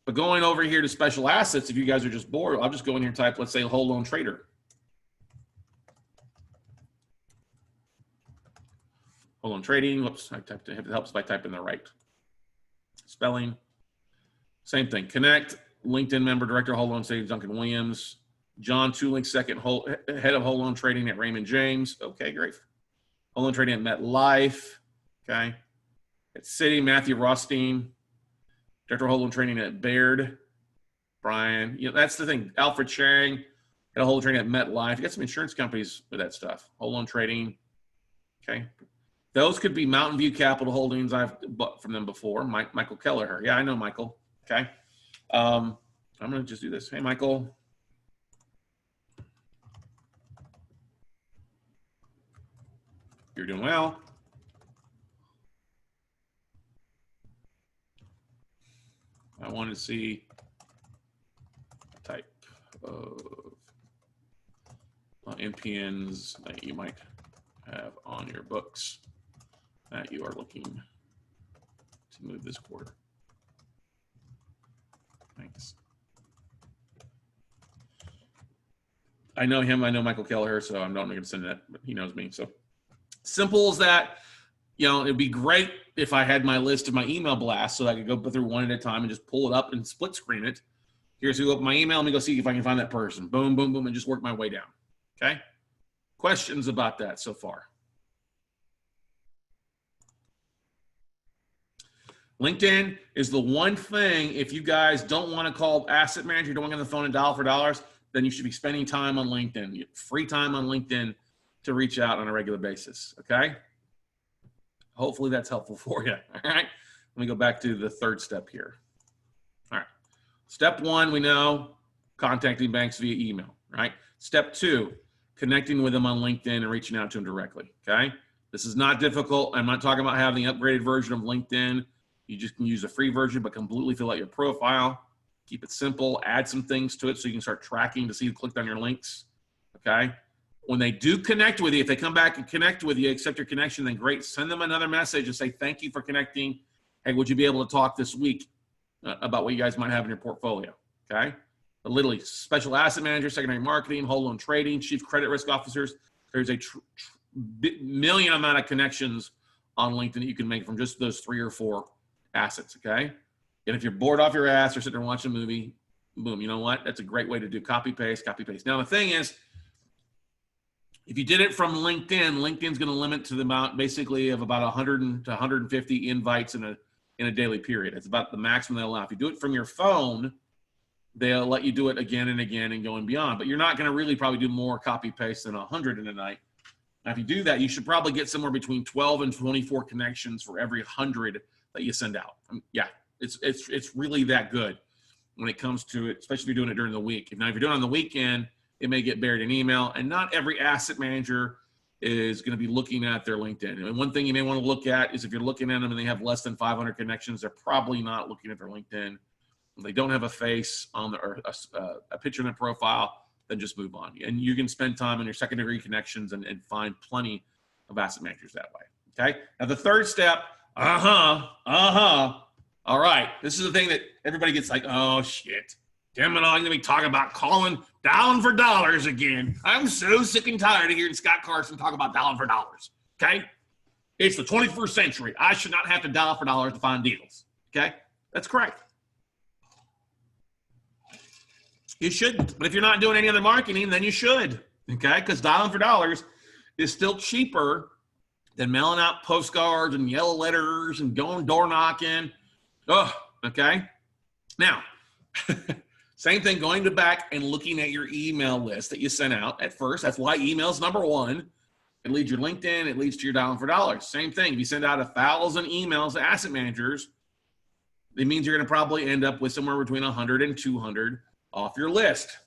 But going over here to special assets, if you guys are just bored, I'll just go in here and type, let's say, whole loan trader. Whole loan trading. Whoops, I typed it. It helps if I type in the right spelling. Same thing. Connect, LinkedIn member, director of whole loan savings, Duncan Williams. John Tulink, head of whole loan trading at Raymond James. Okay, great. Whole loan trading at MetLife. Okay. At Citi, Matthew Rothstein, director of whole loan trading at Baird. Brian, that's the thing. Alfred Chang, head of whole loan trading at MetLife. You got some insurance companies with that stuff. Whole loan trading. Okay. Those could be Mountain View Capital Holdings. I've bought from them before. Michael Kelleher. Yeah, I know Michael. Okay. I'm going to just do this. Hey, Michael. You're doing well. I wanted to see type of NPNs that you might have on your books that you are looking to move this quarter. Thanks. I know him. I know Michael Kelleher, so I'm not going to send that, but he knows me. So simple as that. It'd be great if I had my list of my email blasts so I could go through one at a time and just pull it up and split screen it. Here's who opened my email. Let me go see if I can find that person. Boom, boom, boom, and just work my way down. Okay? Questions about that so far? LinkedIn is the one thing, if you guys don't want to call asset manager, don't want to get on the phone and dial for dollars, then you should be spending time on LinkedIn. Free time on LinkedIn to reach out on a regular basis. Okay? Hopefully that's helpful for you. All right. Let me go back to the third step here. All right. Step one, we know contacting banks via email, right? Step two, connecting with them on LinkedIn and reaching out to them directly. Okay. This is not difficult. I'm not talking about having the upgraded version of LinkedIn. You just can use a free version, but completely fill out your profile. Keep it simple. Add some things to it so you can start tracking to see who clicked on your links. Okay. When they do connect with you, if they come back and connect with you, accept your connection, then great. Send them another message and say, thank you for connecting. Hey, would you be able to talk this week about what you guys might have in your portfolio? Okay. But literally, special asset manager, secondary marketing, whole loan trading, chief credit risk officers. There's a million amount of connections on LinkedIn that you can make from just those 3 or 4 assets. Okay. And if you're bored off your ass or sitting there watching a movie, boom, you know what? That's a great way to do copy, paste, copy, paste. Now, the thing is, if you did it from LinkedIn, LinkedIn's going to limit to the amount basically of about 100 to 150 invites in a daily period. It's about the maximum they'll allow. If you do it from your phone, they'll let you do it again and again and going beyond. But you're not going to really probably do more copy paste than 100 in a night. Now, if you do that, you should probably get somewhere between 12 and 24 connections for every 100 that you send out. Yeah, it's really that good when it comes to it, especially if you're doing it during the week. Now, if you're doing it on the weekend, it may get buried in email, and not every asset manager is going to be looking at their LinkedIn. And one thing you may want to look at is if you're looking at them and they have less than 500 connections, they're probably not looking at their LinkedIn. If they don't have a face on or a picture in their profile, then just move on. And you can spend time on your secondary connections and find plenty of asset managers that way. Okay. Now the third step, all right. This is the thing that everybody gets like, oh shit. Damn it, I'm going to be talking about dialing for dollars again. I'm so sick and tired of hearing Scott Carson talk about dialing for dollars. Okay? It's the 21st century. I should not have to dial for dollars to find deals. Okay? That's correct. You shouldn't. But if you're not doing any other marketing, then you should. Okay? Because dialing for dollars is still cheaper than mailing out postcards and yellow letters and going door knocking. Oh, okay? Now, same thing, going back and looking at your email list that you sent out at first. That's why email's number one. It leads your LinkedIn. It leads to your dialing for dollars. Same thing. If you send out 1,000 emails to asset managers, it means you're going to probably end up with somewhere between 100 and 200 off your list.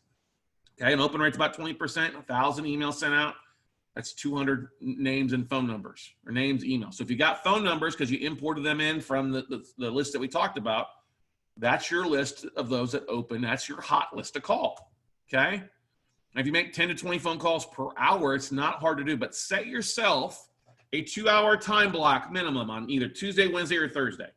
Okay, an open rate's about 20%. 1,000 emails sent out, that's 200 names and phone numbers, or names, emails. So if you got phone numbers because you imported them in from the list that we talked about, that's your list of those that open. That's your hot list to call, okay? And if you make 10 to 20 phone calls per hour, it's not hard to do, but set yourself a 2-hour time block minimum on either Tuesday, Wednesday, or Thursday.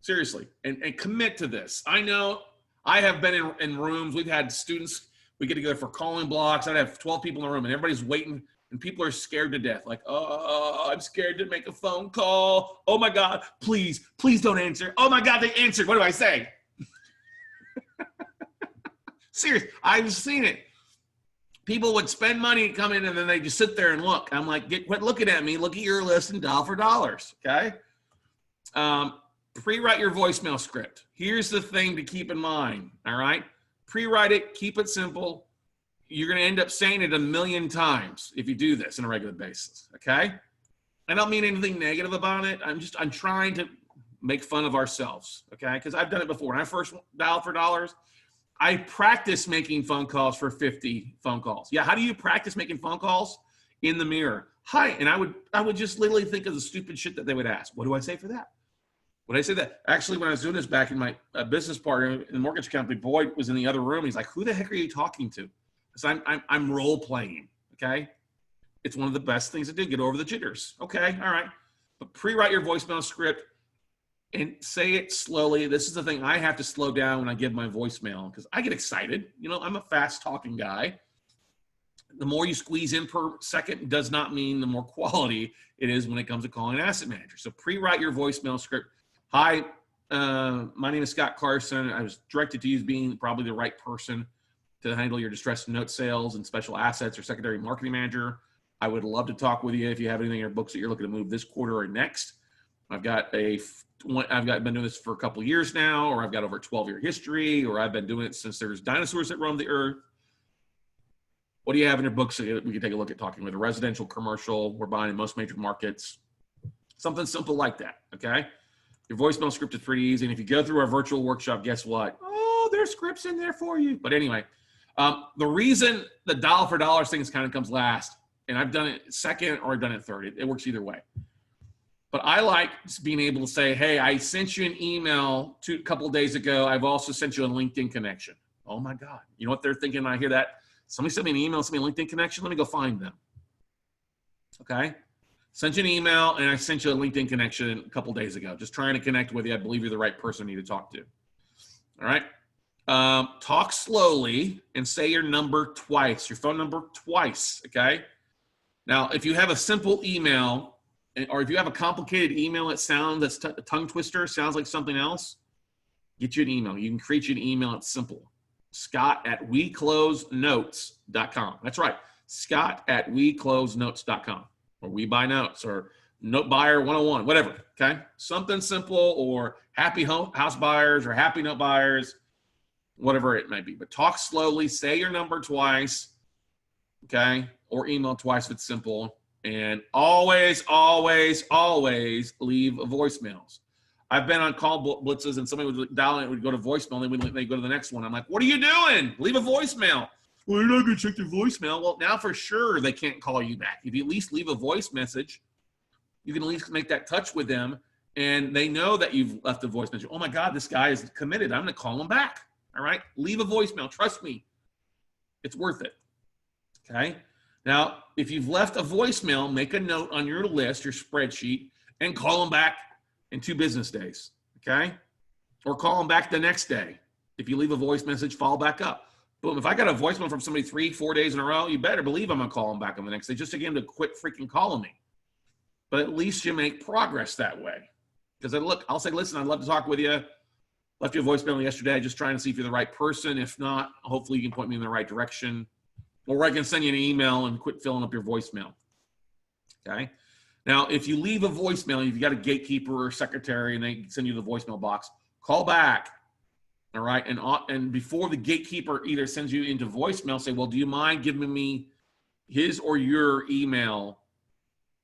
Seriously, and commit to this. I know I have been in rooms. We've had students, we get together for calling blocks. I'd have 12 people in the room, and everybody's waiting And people are scared to death. Like, oh, I'm scared to make a phone call. Oh my God, please don't answer. Oh my God, they answered. What do I say? Serious, I've seen it. People would spend money, come in, and then they just sit there and look. I'm like, quit looking at me. Look at your list and dial for dollars, okay? Pre-write your voicemail script. Here's the thing to keep in mind, all right? Pre-write it, keep it simple. You're going to end up saying it 1,000,000 times if you do this on a regular basis, okay? I don't mean anything negative about it. I'm trying to make fun of ourselves, okay? Because I've done it before. When I first dialed for dollars, I practiced making phone calls for 50 phone calls. Yeah, how do you practice making phone calls? In the mirror. Hi, and I would just literally think of the stupid shit that they would ask. What do I say for that? Would I say that? Actually, when I was doing this back in my business partner in the mortgage company, Boyd was in the other room. He's like, who the heck are you talking to? Because I'm role playing, okay? It's one of the best things to do, get over the jitters. Okay, all right. But pre-write your voicemail script and say it slowly. This is the thing, I have to slow down when I give my voicemail because I get excited. You know, I'm a fast talking guy. The more you squeeze in per second does not mean the more quality it is when it comes to calling an asset manager. So pre-write your voicemail script. Hi, my name is Scott Carson. I was directed to you as being probably the right person to handle your distressed note sales and special assets or secondary marketing manager. I would love to talk with you if you have anything in your books that you're looking to move this quarter or next. I've been doing this for a couple of years now, or I've got over a 12-year history, or I've been doing it since there's dinosaurs that roamed the earth. What do you have in your books that we can take a look at talking with? A residential, commercial, we're buying in most major markets. Something simple like that, okay? Your voicemail script is pretty easy. And if you go through our virtual workshop, guess what? Oh, there's scripts in there for you. But anyway, the reason the dial for dollars thing kind of comes last, and I've done it second or I've done it third. It works either way. But I like being able to say, hey, I sent you an email a couple of days ago. I've also sent you a LinkedIn connection. Oh my God. You know what they're thinking when I hear that? Somebody sent me an email, sent me a LinkedIn connection. Let me go find them. Okay. Sent you an email and I sent you a LinkedIn connection a couple of days ago. Just trying to connect with you. I believe you're the right person I need to talk to. All right. Talk slowly and say your number twice, your phone number twice. Okay. Now, if you have a simple email, or if you have a complicated email that sounds, that's a tongue twister, sounds like something else, get you an email. You can create you an email. It's simple. Scott@weclosenotes.com. That's right. Scott@weclosenotes.com, or We Buy Notes, or Note Buyer 101, whatever. Okay. Something simple, or happy house buyers or happy note buyers, whatever it might be. But talk slowly, say your number twice. Okay. Or email twice if it's simple. And always, always, always leave voicemails. I've been on call blitzes and somebody would dial it, would go to voicemail, and then they go to the next one. I'm like, what are you doing? Leave a voicemail. Well, you're not going to check their voicemail. Well, now for sure they can't call you back. If you at least leave a voice message, you can at least make that touch with them, and they know that you've left a voice message. Oh my God, this guy is committed. I'm going to call him back. All right? Leave a voicemail. Trust me. It's worth it. Okay? Now, if you've left a voicemail, make a note on your list, your spreadsheet, and call them back in 2 business days, okay? Or call them back the next day. If you leave a voice message, follow back up. Boom, if I got a voicemail from somebody 3-4 days in a row, you better believe I'm gonna call them back on the next day, just to get them to quit freaking calling me. But at least you make progress that way. Because I'll say, listen, I'd love to talk with you. Left you a voicemail yesterday, just trying to see if you're the right person. If not, hopefully you can point me in the right direction. Or I can send you an email and quit filling up your voicemail. Okay. Now, if you leave a voicemail, if you got a gatekeeper or secretary and they send you the voicemail box, call back. All right. And before the gatekeeper either sends you into voicemail, say, well, do you mind giving me his or your email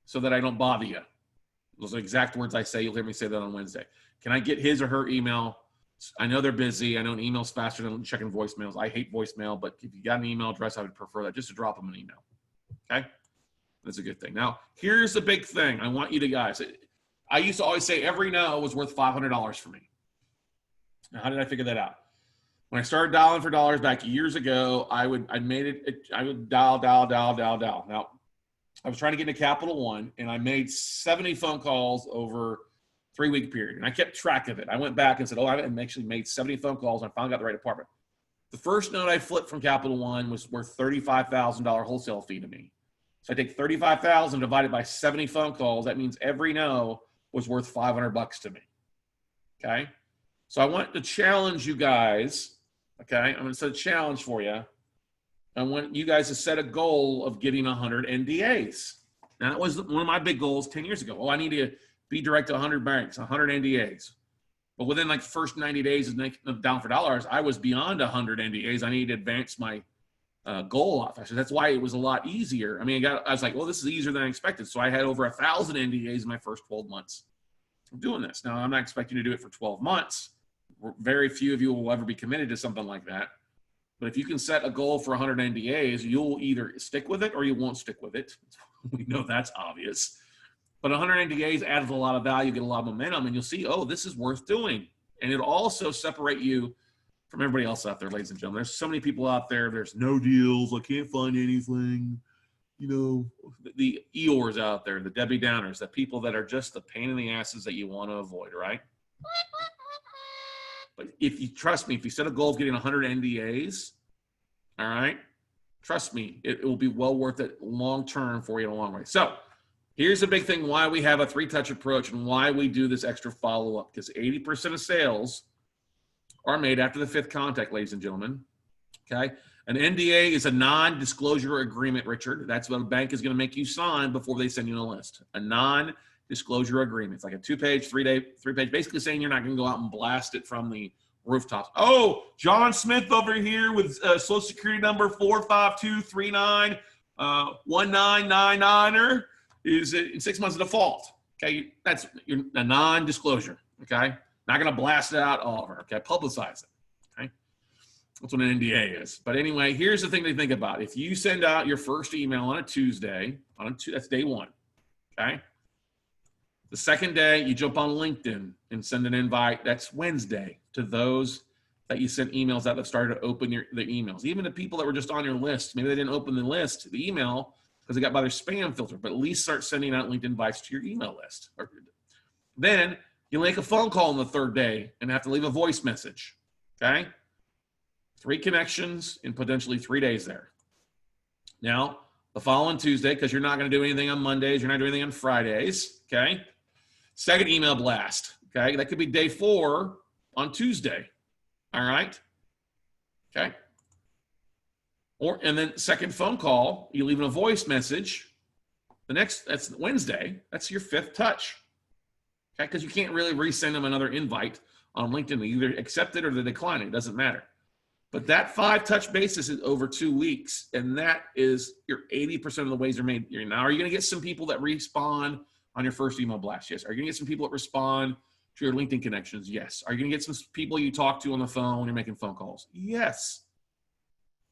so that I don't bother you? Those are the exact words I say. You'll hear me say that on Wednesday. Can I get his or her email? I know they're busy. I know an email's faster than checking voicemails. I hate voicemail, but if you got an email address, I would prefer that, just to drop them an email. Okay? That's a good thing. Now, here's the big thing. I want you to guys, I used to always say every no was worth $500 for me. Now, how did I figure that out? When I started dialing for dollars back years ago, I would dial. Now, I was trying to get into Capital One, and I made 70 phone calls over 3-week period. And I kept track of it. I went back and said, oh, I actually made 70 phone calls, and I finally got the right department. The first note I flipped from Capital One was worth $35,000 wholesale fee to me. So I take 35,000 divided by 70 phone calls. That means every no was worth $500 to me. Okay. So I want to challenge you guys. Okay. I'm going to set a challenge for you. I want you guys to set a goal of getting 100 NDAs. Now, that was one of my big goals 10 years ago. Oh, I need to be direct to 100 banks, 100 NDAs. But within like the first 90 days of Down for Dollars, I was beyond 100 NDAs. I needed to advance my goal off. I said, that's why it was a lot easier. I mean, I was like, well, this is easier than I expected. So I had over 1,000 NDAs in my first 12 months of doing this. Now, I'm not expecting to do it for 12 months. Very few of you will ever be committed to something like that. But if you can set a goal for 100 NDAs, you'll either stick with it or you won't stick with it. We know that's obvious. But 100 NDAs adds a lot of value, get a lot of momentum, and you'll see, oh, this is worth doing. And it'll also separate you from everybody else out there, ladies and gentlemen. There's so many people out there. There's no deals. I can't find anything. You know, the Eeyores out there, the Debbie Downers, the people that are just the pain in the asses that you want to avoid, right? But if you trust me, if you set a goal of getting 100 NDAs, all right, trust me, it will be well worth it long term for you in a long way. So here's the big thing why we have a 3-touch approach and why we do this extra follow-up, because 80% of sales are made after the 5th contact, ladies and gentlemen. Okay. An NDA is a non-disclosure agreement, Richard. That's what a bank is going to make you sign before they send you a list. A non-disclosure agreement. It's like a 2-page, 3-page, basically saying you're not going to go out and blast it from the rooftops. Oh, John Smith over here with Social Security number 452391999er is in 6 months of default. Okay, that's a non-disclosure. Okay, not going to blast it out all over. Okay, publicize it. Okay, that's what an NDA is. But anyway, here's the thing to think about. If you send out your first email on a Tuesday, that's day 1. Okay, the second day you jump on LinkedIn and send an invite. That's Wednesday to those that you sent emails out that started to open the emails. Even the people that were just on your list, maybe they didn't open the list, the email, because they got by their spam filter, but at least start sending out LinkedIn invites to your email list. Then you make a phone call on the 3rd day and have to leave a voice message, okay? 3 connections in potentially 3 days there. Now, the following Tuesday, because you're not going to do anything on Mondays, you're not doing anything on Fridays, okay? Second email blast, okay? That could be day 4 on Tuesday, all right? Okay? And then second phone call, you leave a voice message. That's Wednesday. That's your 5th touch. Okay, because you can't really resend them another invite on LinkedIn. They either accept it or they decline it. It doesn't matter. But that 5-touch basis is over 2 weeks, and that is your 80% of the ways are made. Now, are you going to get some people that respond on your first email blast? Yes. Are you going to get some people that respond to your LinkedIn connections? Yes. Are you going to get some people you talk to on the phone when you're making phone calls? Yes.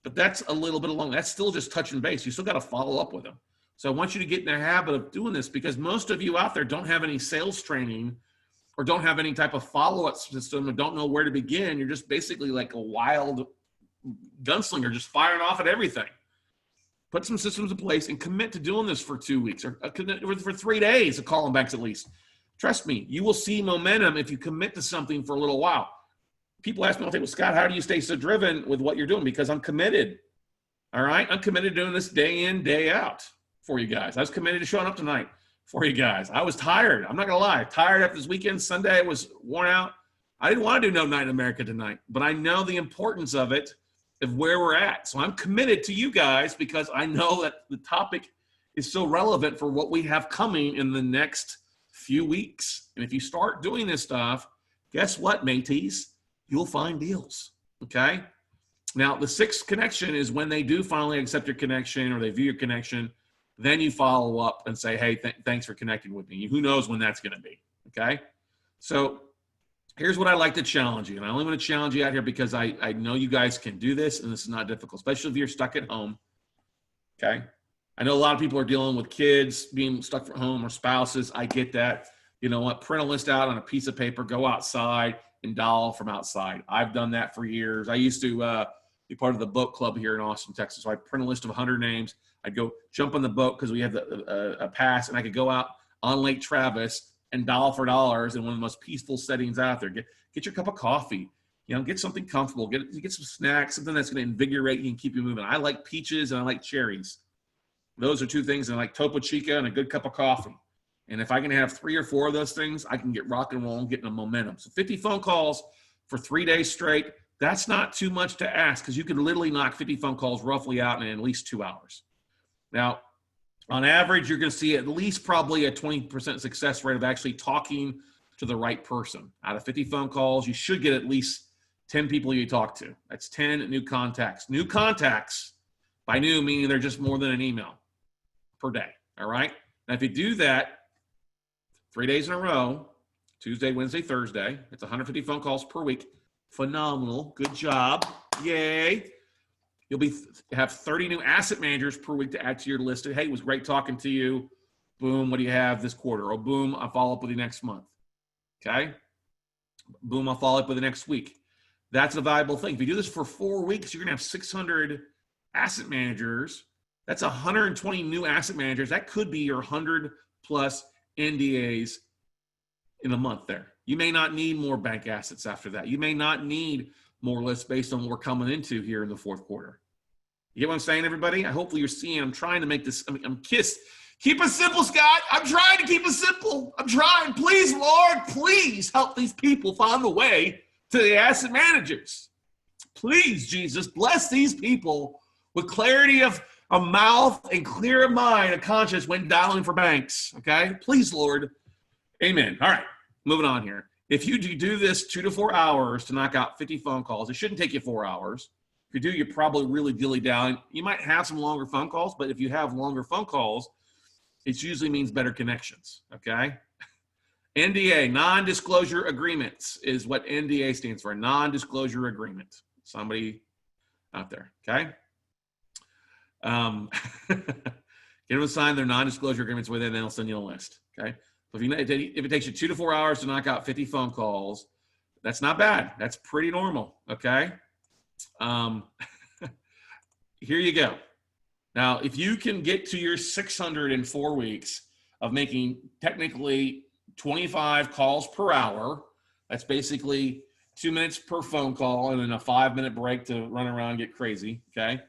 But that's a little bit along. That's still just touching base. You still got to follow up with them. So I want you to get in the habit of doing this, because most of you out there don't have any sales training or don't have any type of follow-up system and don't know where to begin. You're just basically like a wild gunslinger, just firing off at everything. Put some systems in place and commit to doing this for 2 weeks or for 3 days of calling banks at least. Trust me, you will see momentum if you commit to something for a little while. People ask me all the time, well, Scott, how do you stay so driven with what you're doing? Because I'm committed. All right. I'm committed to doing this day in, day out for you guys. I was committed to showing up tonight for you guys. I was tired. I'm not going to lie. Tired after this weekend. Sunday, I was worn out. I didn't want to do No Night in America tonight, but I know the importance of it, of where we're at. So I'm committed to you guys because I know that the topic is so relevant for what we have coming in the next few weeks. And if you start doing this stuff, guess what, mateys? You'll find deals, okay? Now, the 6th connection is when they do finally accept your connection or they view your connection, then you follow up and say, hey, thanks for connecting with me. Who knows when that's going to be, okay? So here's what I like to challenge you, and I only want to challenge you out here because I know you guys can do this, and this is not difficult, especially if you're stuck at home, okay? I know a lot of people are dealing with kids being stuck at home or spouses. I get that. You know what? Print a list out on a piece of paper, go outside, and dial from outside. I've done that for years. I used to be part of the boat club here in Austin, Texas. So I'd print a list of 100 names. I'd go jump on the boat because we have a pass, and I could go out on Lake Travis and dial for dollars in one of the most peaceful settings out there. Get your cup of coffee. You know, get something comfortable. Get some snacks, something that's going to invigorate you and keep you moving. I like peaches and I like cherries. Those are two things, and like Topo Chica and a good cup of coffee. And if I can have 3 or 4 of those things, I can get rock and roll and get in a momentum. So 50 phone calls for 3 days straight, that's not too much to ask, because you can literally knock 50 phone calls roughly out in at least 2 hours. Now, on average, you're going to see at least probably a 20% success rate of actually talking to the right person. Out of 50 phone calls, you should get at least 10 people you talk to. That's 10 new contacts. New contacts, by new meaning they're just more than an email per day, all right? Now, if you do that 3 days in a row, Tuesday, Wednesday, Thursday, it's 150 phone calls per week. Phenomenal. Good job. Yay. You'll have 30 new asset managers per week to add to your list. Hey, it was great talking to you. Boom, what do you have this quarter? Or boom, I'll follow up with you next month. Okay? Boom, I'll follow up with you next week. That's a valuable thing. If you do this for 4 weeks, you're going to have 600 asset managers. That's 120 new asset managers. That could be your 100 plus NDAs in a month there. You may not need more bank assets after that. You may not need more lists based on what we're coming into here in the fourth quarter. You get what I'm saying, everybody? Hopefully you're seeing. I'm trying to make this, I'm kissed. Keep it simple, Scott. I'm trying to keep it simple. I'm trying. Please, Lord, please help these people find the way to the asset managers. Please, Jesus, bless these people with clarity of a mouth and clear of mind, a conscience when dialing for banks, okay? Please, Lord. Amen. All right, moving on here. If you do this 2 to 4 hours to knock out 50 phone calls, it shouldn't take you 4 hours. If you do, you're probably really dilly down. You might have some longer phone calls, but if you have longer phone calls, it usually means better connections, okay? NDA, non-disclosure agreements, is what NDA stands for, non-disclosure agreement. Somebody out there, okay? Get them to sign their non-disclosure agreements with it, and then they'll send you a list, okay? So if it takes you 2 to 4 hours to knock out 50 phone calls, that's not bad. That's pretty normal, okay? Here you go. Now, if you can get to your 600 in 4 weeks of making technically 25 calls per hour, that's basically 2 minutes per phone call and then a 5-minute break to run around and get crazy, okay?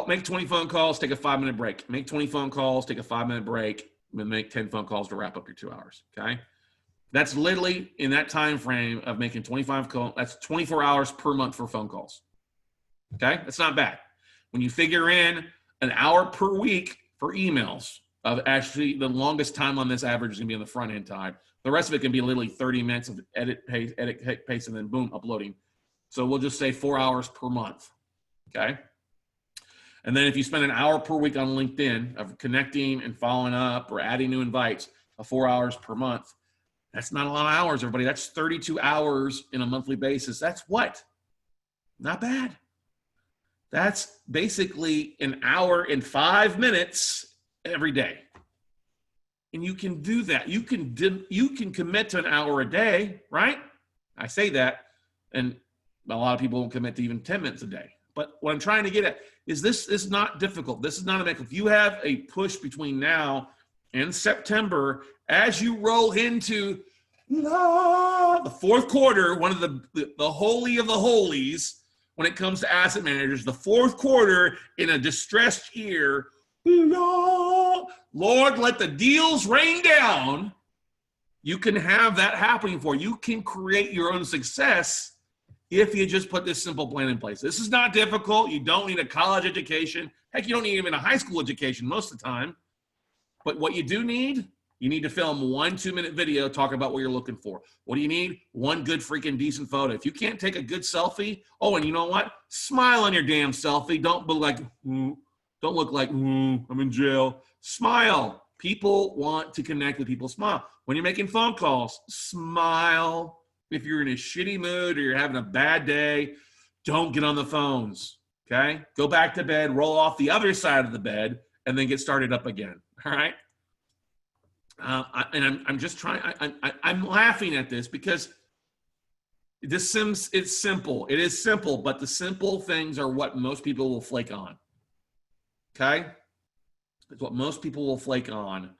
Make 20 phone calls, take a 5-minute break. Make 20 phone calls, take a 5-minute break, and make 10 phone calls to wrap up your 2 hours, okay? That's literally in that time frame of making 25 calls. That's 24 hours per month for phone calls, okay? That's not bad. When you figure in an hour per week for emails, of actually the longest time on this average is going to be on the front end time. The rest of it can be literally 30 minutes of edit, paste, and then boom, uploading. So we'll just say 4 hours per month, okay? And then if you spend an hour per week on LinkedIn of connecting and following up or adding new invites, 4 hours per month, that's not a lot of hours, everybody. That's 32 hours in a monthly basis. That's what? Not bad. That's basically an hour and 5 minutes every day. And you can do that. You can commit to an hour a day, right? I say that, and a lot of people will commit to even 10 minutes a day. But what I'm trying to get at is this is not difficult. This is not a make. If you have a push between now and September, as you roll into the fourth quarter, one of the holy of the holies when it comes to asset managers, the fourth quarter in a distressed year, Lord, let the deals rain down. You can have that happening for you. You can create your own success if you just put this simple plan in place. This is not difficult. You don't need a college education. Heck, you don't need even a high school education most of the time. But what you do need, you need to film 1 2-minute video talking about what you're looking for. What do you need? One good freaking decent photo. If you can't take a good selfie, oh, and you know what? Smile on your damn selfie. Don't look like, I'm in jail. Smile. People want to connect with people. Smile. When you're making phone calls, smile. If you're in a shitty mood or you're having a bad day, don't get on the phones, okay? Go back to bed, roll off the other side of the bed, and then get started up again, all right? I'm just trying, I'm laughing at this because it's simple. It is simple, but the simple things are what most people will flake on, okay? It's what most people will flake on,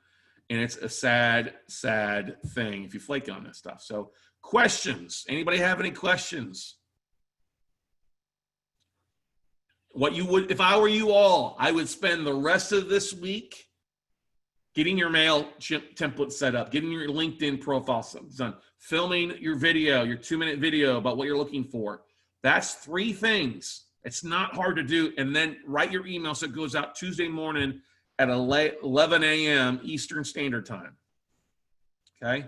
and it's a sad, sad thing if you flake on this stuff. So questions, anybody have any questions? what you would, if I were you all, I would spend the rest of this week getting your MailChimp template set up, getting your LinkedIn profile done, filming your video, your 2-minute video about what you're looking for. That's 3 things. It's not hard to do. And then write your email so it goes out Tuesday morning at 11 a.m. Eastern Standard Time. Okay?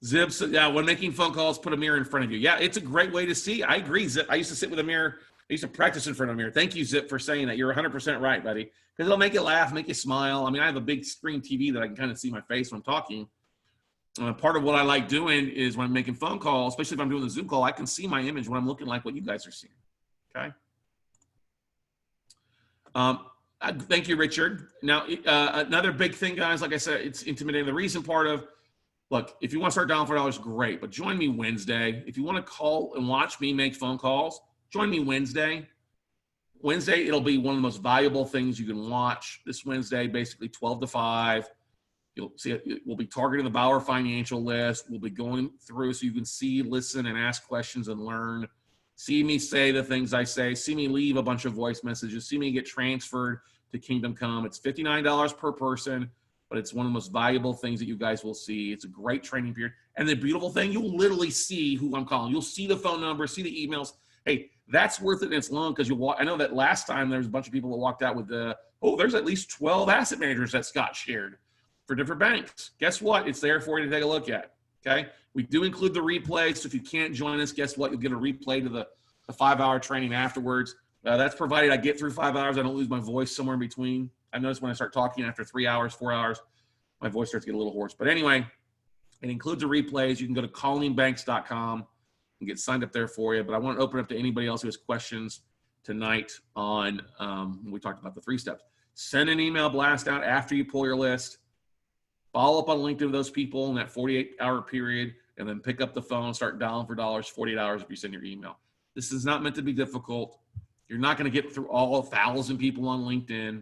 Zip, yeah, when making phone calls, put a mirror in front of you. Yeah, it's a great way to see. I agree, Zip. I used to sit with a mirror. I used to practice in front of a mirror. Thank you, Zip, for saying that. You're 100% right, buddy. Because it'll make you laugh, make you smile. I mean, I have a big screen TV that I can kind of see my face when I'm talking. Part of what I like doing is when I'm making phone calls, especially if I'm doing the Zoom call, I can see my image when I'm looking like what you guys are seeing. Okay? Thank you, Richard. Now, another big thing, guys, like I said, it's intimidating. The reason part of, look, if you want to start down $4, great, but join me Wednesday. If you want to call and watch me make phone calls, join me Wednesday. Wednesday, it'll be one of the most valuable things you can watch this Wednesday, basically 12 to 5. You'll see it. We'll be targeting the Bauer financial list. We'll be going through so you can see, listen, and ask questions and learn. See me say the things I say. See me leave a bunch of voice messages. See me get transferred to Kingdom Come. It's $59 per person, but it's one of the most valuable things that you guys will see. It's a great training period. And the beautiful thing, you'll literally see who I'm calling. You'll see the phone number, see the emails. Hey, that's worth it in its long because I know that last time there was a bunch of people that walked out with there's at least 12 asset managers that Scott shared for different banks. Guess what? It's there for you to take a look at. Okay. We do include the replays. So if you can't join us, guess what? You'll get a replay to the 5-hour training afterwards. That's provided I get through 5 hours. I don't lose my voice somewhere in between. I notice when I start talking after 3 hours, 4 hours, my voice starts to get a little hoarse. But anyway, it includes the replays. You can go to callingbanks.com and get signed up there for you. But I want to open up to anybody else who has questions tonight on, we talked about the 3 steps. Send an email blast out after you pull your list. Follow up on LinkedIn with those people in that 48-hour period, and then pick up the phone, start dialing for dollars, 48 hours if you send your email. This is not meant to be difficult. You're not going to get through all 1,000 people on LinkedIn,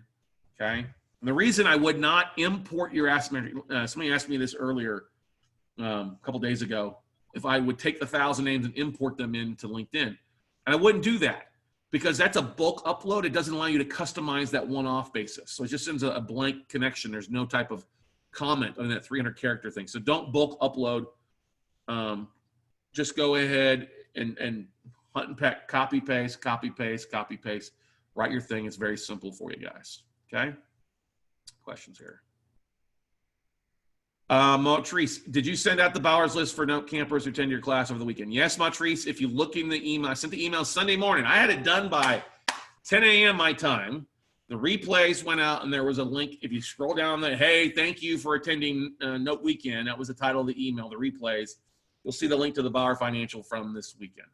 okay? And the reason I would not import your asset manager, somebody asked me this earlier a couple days ago, if I would take the 1,000 names and import them into LinkedIn. And I wouldn't do that because that's a bulk upload. It doesn't allow you to customize that one-off basis. So it just sends a blank connection. There's no type of comment on that 300-character thing. So don't bulk upload. Just go ahead and hunt and peck, copy, paste, copy, paste, copy, paste. Write your thing. It's very simple for you guys. Okay? Questions here. Matrice, did you send out the Bowers list for note campers who attend your class over the weekend? Yes, Matrice. If you look in the email, I sent the email Sunday morning. I had it done by 10 a.m. my time. The replays went out, and there was a link. If you scroll down the, hey, thank you for attending Note Weekend. That was the title of the email, the replays. You'll see the link to the Bauer Financial from this weekend.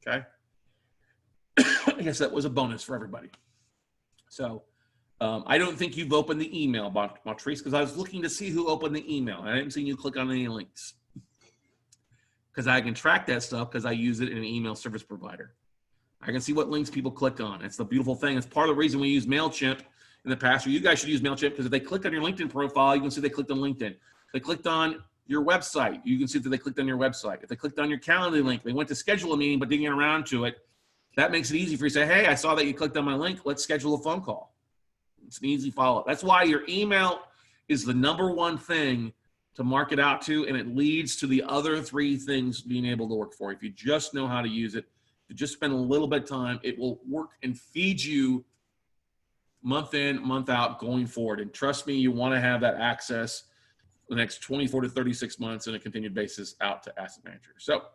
Okay? I guess that was a bonus for everybody. So I don't think you've opened the email, Matrice, because I was looking to see who opened the email. I didn't see you click on any links. Because I can track that stuff because I use it in an email service provider. I can see what links people clicked on. It's the beautiful thing. It's part of the reason we use MailChimp in the past. Or you guys should use MailChimp because if they clicked on your LinkedIn profile, you can see they clicked on LinkedIn. If they clicked on your website, you can see that they clicked on your website. If they clicked on your calendar link, they went to schedule a meeting but didn't get around to it. That makes it easy for you to say, hey, I saw that you clicked on my link. Let's schedule a phone call. It's an easy follow-up. That's why your email is the #1 thing to market out to, and it leads to the other 3 things being able to work for you. If you just know how to use it, if you just spend a little bit of time, it will work and feed you month in, month out going forward. And trust me, you want to have that access the next 24 to 36 months on a continued basis out to asset managers. So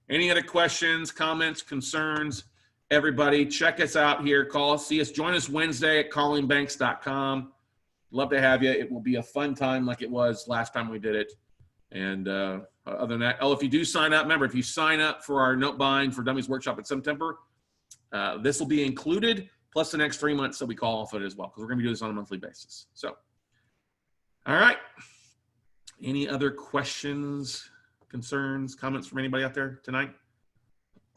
any other questions, comments, concerns? Everybody, check us out here. Call us, see us, join us Wednesday at callingbanks.com. Love to have you. It will be a fun time like it was last time we did it. And other than that, if you do sign up, remember, if you sign up for our note buying for dummies workshop in September, this will be included, plus the next 3 months that we call off it as well, because we're going to be doing this on a monthly basis. So, all right. Any other questions, concerns, comments from anybody out there tonight?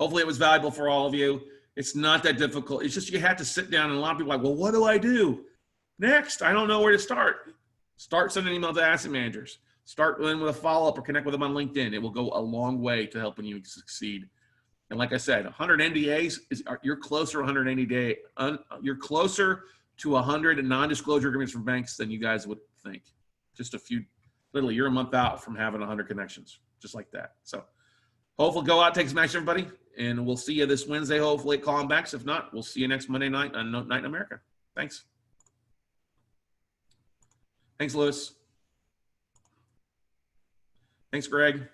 Hopefully it was valuable for all of you. It's not that difficult. It's just you have to sit down, and a lot of people are like, well, what do I do next? I don't know where to start. Start sending email to asset managers. Start with a follow-up or connect with them on LinkedIn. It will go a long way to helping you succeed And like I said, 100 NDAs you're closer to 180 you're closer to 100 non-disclosure agreements from banks than you guys would think. Just a few, literally, you're a month out from having 100 connections, just like that. So hopefully go out, take some action, everybody, and we'll see you this Wednesday, hopefully at Call and Backs. If not, we'll see you next Monday night on Night in America. Thanks. Thanks, Lewis. Thanks, Greg.